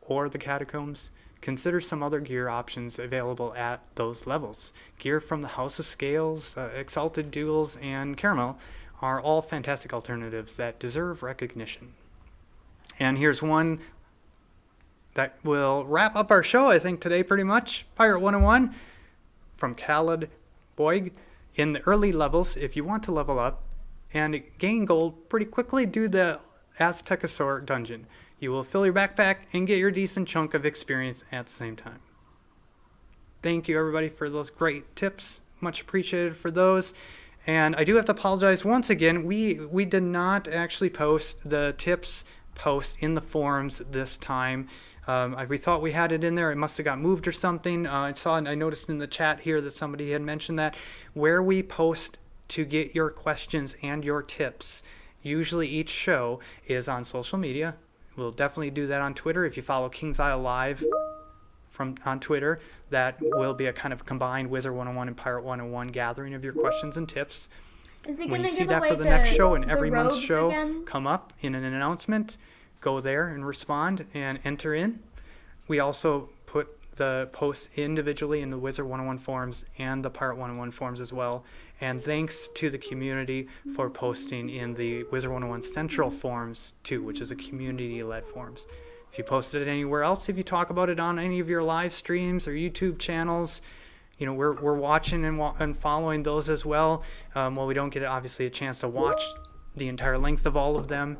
or the Catacombs, consider some other gear options available at those levels. Gear from the House of Scales, Exalted Duels, and Caramel are all fantastic alternatives that deserve recognition. And here's one that will wrap up our show, I think, today pretty much. Pirate 101 from Khaled Boig. In the early levels, if you want to level up and gain gold pretty quickly, do the Aztecosaur dungeon. You will fill your backpack and get your decent chunk of experience at the same time. Thank you, everybody, for those great tips. Much appreciated for those. And I do have to apologize once again. We did not actually post the tips post in the forums this time. We thought we had it in there. It must have got moved or something. I noticed in the chat here that somebody had mentioned that. Where we post to get your questions and your tips, usually each show is on social media. We'll definitely do that on Twitter. If you follow King's Isle Live on Twitter, that will be a kind of combined Wizard 101 and Pirate 101 gathering of your questions and tips. Is he when gonna you see give that away for the next show and the every month's robes show again? come up in an announcement, go there and respond and enter in. We also put the posts individually in the Wizard 101 forums and the Pirate 101 forums as well. And thanks to the community for posting in the Wizard 101 Central forums too, which is a community-led forums. If you posted it anywhere else, if you talk about it on any of your live streams or YouTube channels, you know, we're watching and following those as well. While we don't get obviously a chance to watch the entire length of all of them,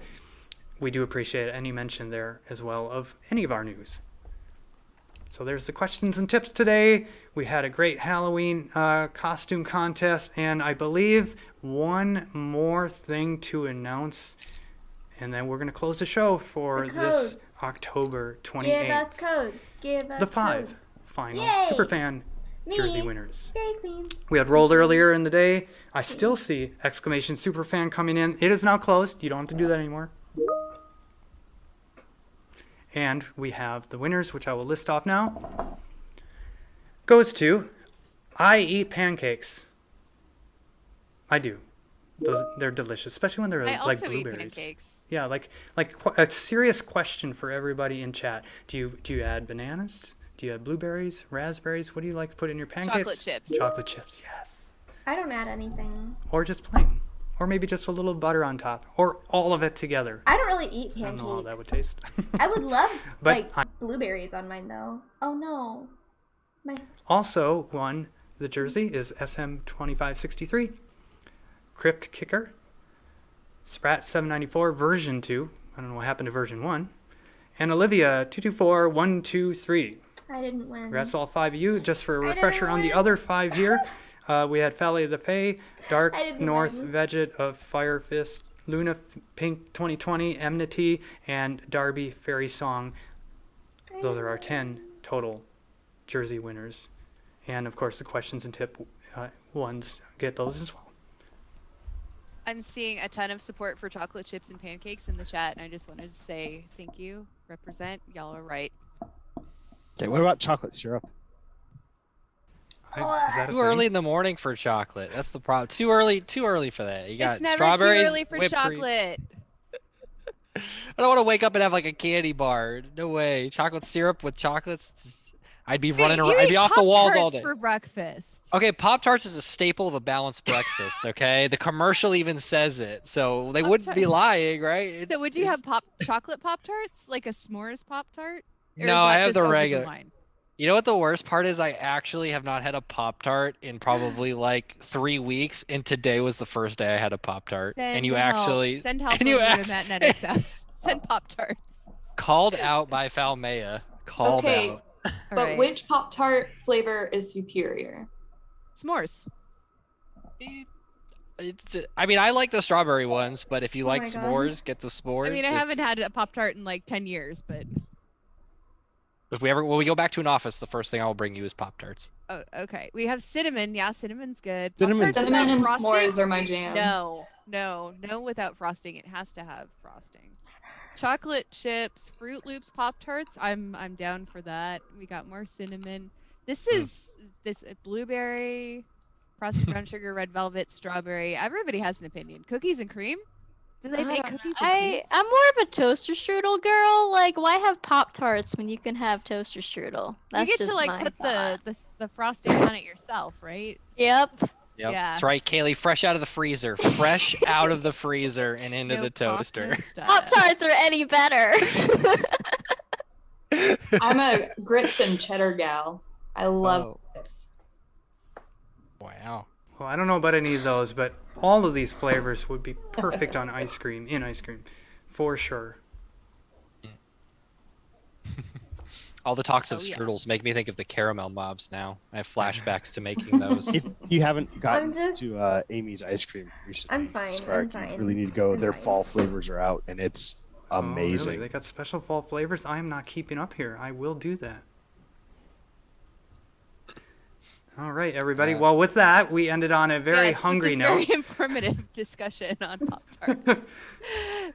we do appreciate any mention there as well of any of our news. So there's the questions and tips today. We had a great Halloween costume contest, and I believe one more thing to announce, and then we're going to close the show for this October 28th. Give us codes. Give us the 5 codes. final Yay! Superfan Me, jersey winners. Fairy Queens. We had rolled earlier in the day. I still see exclamation Superfan coming in. It is now closed. You don't have to do that anymore. And we have the winners, which I will list off now. Goes to I eat pancakes. I do. They're delicious, especially when they're like blueberries. Eat pancakes. Yeah, like a serious question for everybody in chat. Do you add bananas? Do you add blueberries, raspberries? What do you like to put in your pancakes? Chocolate chips. Chocolate chips, yes. I don't add anything. Or just plain. Or maybe just a little butter on top. Or all of it together. I don't really eat pancakes. I don't know how that would taste. I would love But blueberries on mine though. Oh no. Also won the jersey is SM2563. Crypt Kicker. Sprat 794 version 2. I don't know what happened to version 1. And Olivia 224123. I didn't win. Congrats all 5 of you. Just for a refresher on the other 5 here. We had Valley of the Fae, Dark North Veget of Fire Fist, Luna Pink 2020, Enmity, and Darby Fairy Song. Those are our 10 total jersey winners. And of course the questions and tip ones get those as well. I'm seeing a ton of support for chocolate chips and pancakes in the chat, and I just wanted to say thank you. Represent. Y'all are right. Okay, what about chocolate syrup? Too early in the morning for chocolate. That's the problem. Too early for that. You got It's never strawberries, too early for whipped cream. chocolate. I don't want to wake up and have like a candy bar. No way. Chocolate syrup with chocolates. I'd be running around. I'd be off the walls all day. For breakfast. Okay, Pop-Tarts is a staple of a balanced breakfast, okay? The commercial even says it. So they wouldn't be lying, right? So would you have chocolate Pop-Tarts? Like a s'mores Pop-Tart? No, I have the regular. You know what the worst part is? I actually have not had a Pop-Tart in probably like 3 weeks, and today was the first day I had a Pop-Tart. Send help over to Matt Neddick's house. Send Pop-Tarts. Called out by Falmea. Called out. But which Pop-Tart flavor is superior? S'mores. I mean, I like the strawberry ones, but if you like s'mores, get the s'mores. I mean, I haven't had a Pop-Tart in like 10 years, but... When we go back to an office, the first thing I will bring you is Pop-Tarts. Oh, okay. We have cinnamon. Yeah, cinnamon's good. Cinnamon and s'mores are my jam. No, without frosting. It has to have frosting. Chocolate chips, Fruit Loops, Pop-Tarts. I'm down for that. We got more cinnamon. This is blueberry, frosted brown sugar, red velvet, strawberry. Everybody has an opinion. Cookies and cream? Do they make cookies and cream? I'm more of a toaster strudel girl. Like, why have Pop-Tarts when you can have toaster strudel? That's you get just to like my put thought. the frosting on it yourself, right? Yep. Yep. Yeah. That's right, Kaylee. Fresh out of the freezer. Fresh out of the freezer and into the toaster. Pop-Tarts are any better. I'm a grits and cheddar gal. I love this. Wow. Well, I don't know about any of those, but all of these flavors would be perfect on ice cream, for sure. All the talks of strudels make me think of the caramel mobs now. I have flashbacks to making those. If you haven't gotten to Amy's ice cream recently, I'm fine. you really need to go. Their fall flavors are out, and it's amazing. Oh, really? They got special fall flavors? I am not keeping up here. I will do that. All right, everybody. Well, with that, we ended on a very hungry note. Very informative discussion on Pop-Tarts.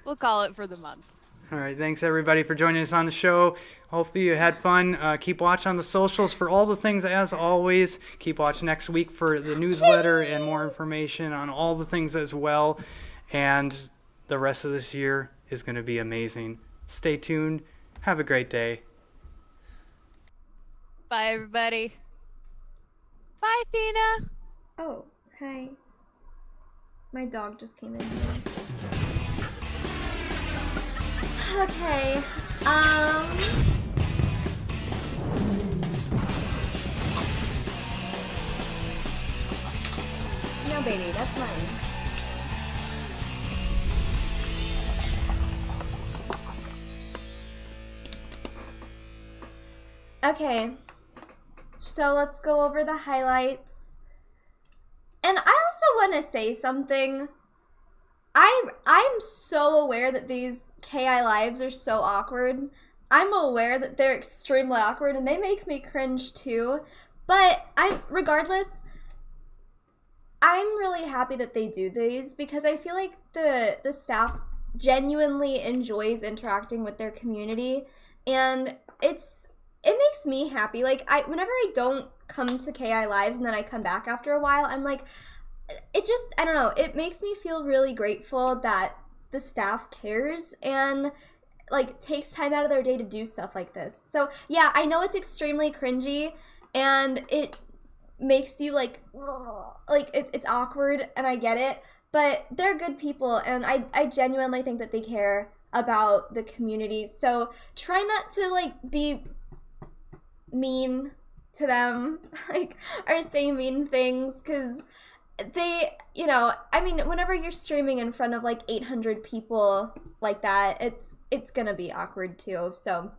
We'll call it for the month. All right, thanks everybody for joining us on the show. Hopefully you had fun. Keep watch on the socials for all the things as always. Keep watch next week for the newsletter and more information on all the things as well. And the rest of this year is going to be amazing. Stay tuned. Have a great day. Bye, everybody. Bye, Athena. Oh, hi. My dog just came in here. Okay. No, baby, that's mine. Okay. So let's go over the highlights. And I also want to say something. I'm so aware that these KI lives are so awkward. I'm aware that they're extremely awkward and they make me cringe too. But regardless, I'm really happy that they do these because I feel like the staff genuinely enjoys interacting with their community, and it makes me happy. Like whenever I don't come to KI lives and then I come back after a while, I'm like, I don't know, it makes me feel really grateful that the staff cares and like takes time out of their day to do stuff like this. So yeah, I know it's extremely cringy and it makes you like it's awkward, and I get it, but they're good people and I genuinely think that they care about the community. So try not to like be mean to them like or say mean things, because they, you know, I mean, whenever you're streaming in front of like 800 people like that, it's gonna be awkward too. So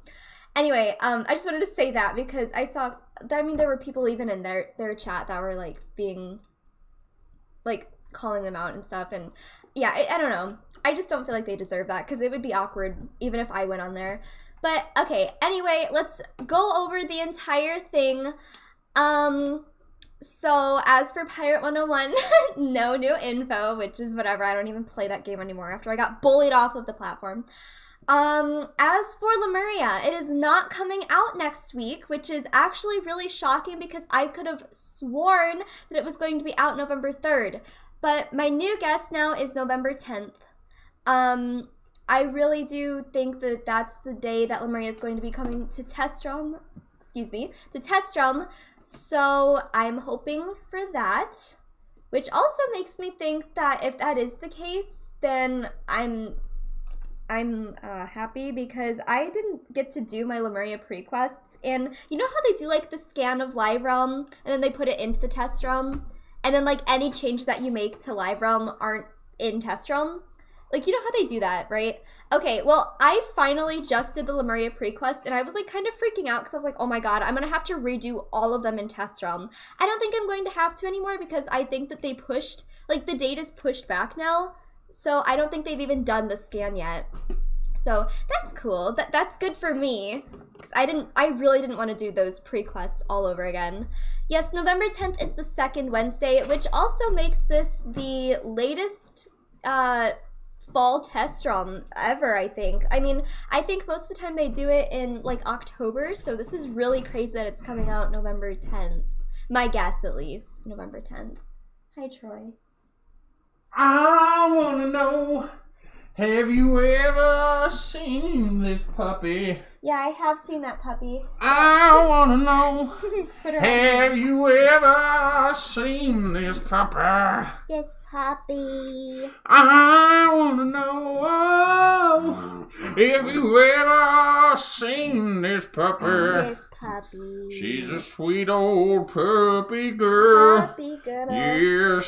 anyway, I just wanted to say that because I saw, I mean, there were people even in their chat that were like being, like calling them out and stuff. And yeah, I don't know. I just don't feel like they deserve that because it would be awkward even if I went on there. But okay, anyway, let's go over the entire thing. So as for Pirate 101, no new info, which is whatever. I don't even play that game anymore after I got bullied off of the platform. As for Lemuria, it is not coming out next week, which is actually really shocking because I could have sworn that it was going to be out November 3rd. But my new guess now is November 10th. I really do think that that's the day that Lemuria is going to be coming to Test Realm. Excuse me, to Test Realm. So I'm hoping for that, which also makes me think that if that is the case, then I'm happy because I didn't get to do my Lemuria pre-quests. And you know how they do like the scan of Live Realm and then they put it into the Test Realm? And then like any change that you make to Live Realm aren't in Test Realm? Like, you know how they do that, right? Okay, well, I finally just did the Lemuria pre-quest, and I was, like, kind of freaking out because I was like, oh my god, I'm going to have to redo all of them in Test Realm. I don't think I'm going to have to anymore because I think that they pushed, like, the date is pushed back now, so I don't think they've even done the scan yet. So that's cool. That's good for me because I really didn't want to do those pre-quests all over again. Yes, November 10th is the second Wednesday, which also makes this the latest, fall Test Realm ever, I think. I mean, I think most of the time they do it in like October, so this is really crazy that it's coming out November 10th. My guess, at least, November 10th. Hi, Troy. I wanna know, have you ever seen this puppy? Yeah, I have seen that puppy. I wanna know, have you ever seen this puppy? This puppy. I wanna know, have you ever seen this puppy? This puppy. She's a sweet old puppy girl. Puppy girl. Yeah,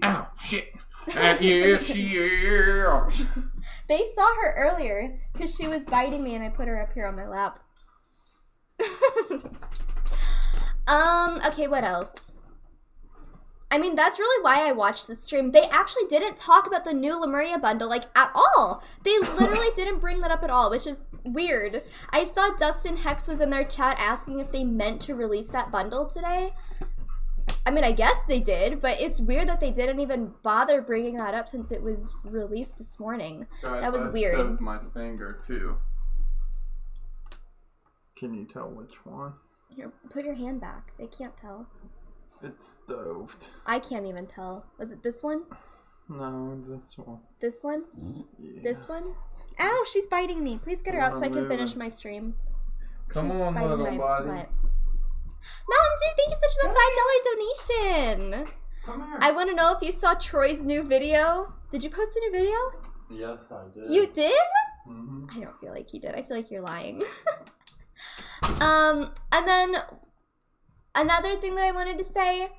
ow, shit. Yeah, she is. They saw her earlier because she was biting me and I put her up here on my lap. Okay, what else? I mean, that's really why I watched the stream. They actually didn't talk about the new Lemuria bundle, like, at all. They literally didn't bring that up at all, which is weird. I saw Dustin Hex was in their chat asking if they meant to release that bundle today. I mean, I guess they did, but it's weird that they didn't even bother bringing that up since it was released this morning. Guys, that was I weird. stubbed my finger too. Can you tell which one? Here, put your hand back. They can't tell. It's stoved. I can't even tell. Was it this one? No, this one. This one? Yeah. This one? Ow, she's biting me. Please get her out so I can finish my stream. Come on, little buddy. Butt. Mountain Dew, thank you so much for the $5 donation. Come here. I want to know if you saw Troy's new video. Did you post a new video? Yes, I did. You did? Mm-hmm. I don't feel like you did. I feel like you're lying. And then another thing that I wanted to say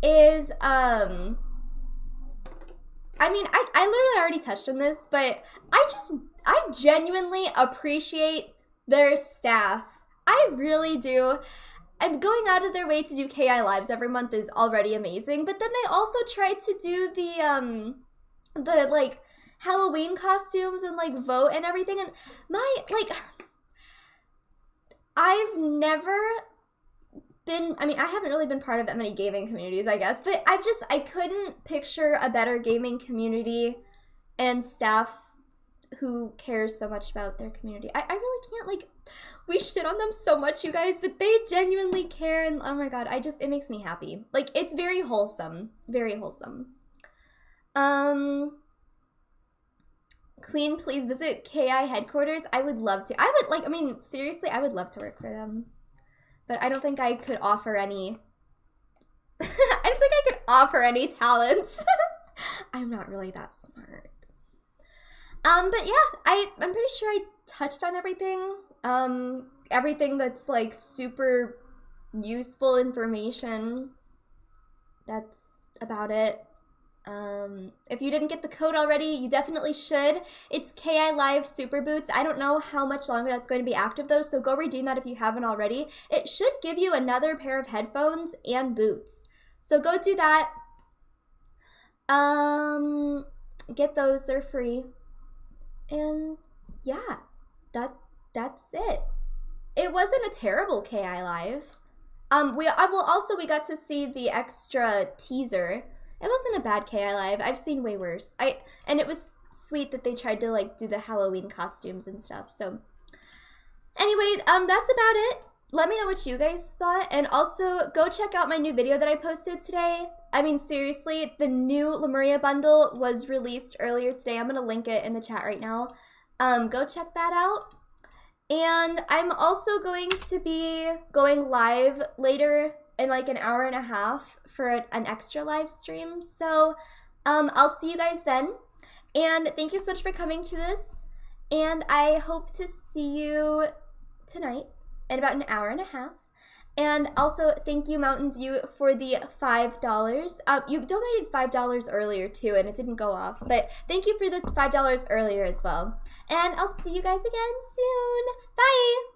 is, I mean, I literally already touched on this, but I genuinely appreciate their staff. I I really do. I'm going out of their way to do KI lives every month is already amazing, but then they also try to do the like Halloween costumes and like vote and everything, and I've never been, I mean, I haven't really been part of that many gaming communities, I guess, but I couldn't picture a better gaming community and staff who cares so much about their community. I really can't, like, we shit on them so much, you guys, but they genuinely care, and oh my god, it makes me happy. Like, it's very wholesome. Very wholesome. Queen, please visit KI headquarters. I would love to. I mean, seriously, I would love to work for them. But I don't think I could offer any... I don't think I could offer any talents. I'm not really that smart. But yeah, I'm pretty sure I touched on everything. Everything that's like super useful information. That's about it. If you didn't get the code already, you definitely should. It's KI Live Super Boots. I don't know how much longer that's going to be active though, so go redeem that if you haven't already. It should give you another pair of headphones and boots. So go do that. Get those, they're free. And yeah, that's it. It wasn't a terrible KI Live. We got to see the extra teaser. It wasn't a bad KI Live. I've seen way worse. And it was sweet that they tried to like do the Halloween costumes and stuff. So anyway, that's about it. Let me know what you guys thought, and also go check out my new video that I posted today. I mean, seriously, the new Lemuria bundle was released earlier today. I'm gonna link it in the chat right now. Go check that out. And I'm also going to be going live later in like an hour and a half for an extra live stream. So I'll see you guys then. And thank you so much for coming to this. And I hope to see you tonight in about an hour and a half. And also, thank you, Mountain Dew, for the $5. You donated $5 earlier too, and it didn't go off. But thank you for the $5 earlier as well. And I'll see you guys again soon. Bye!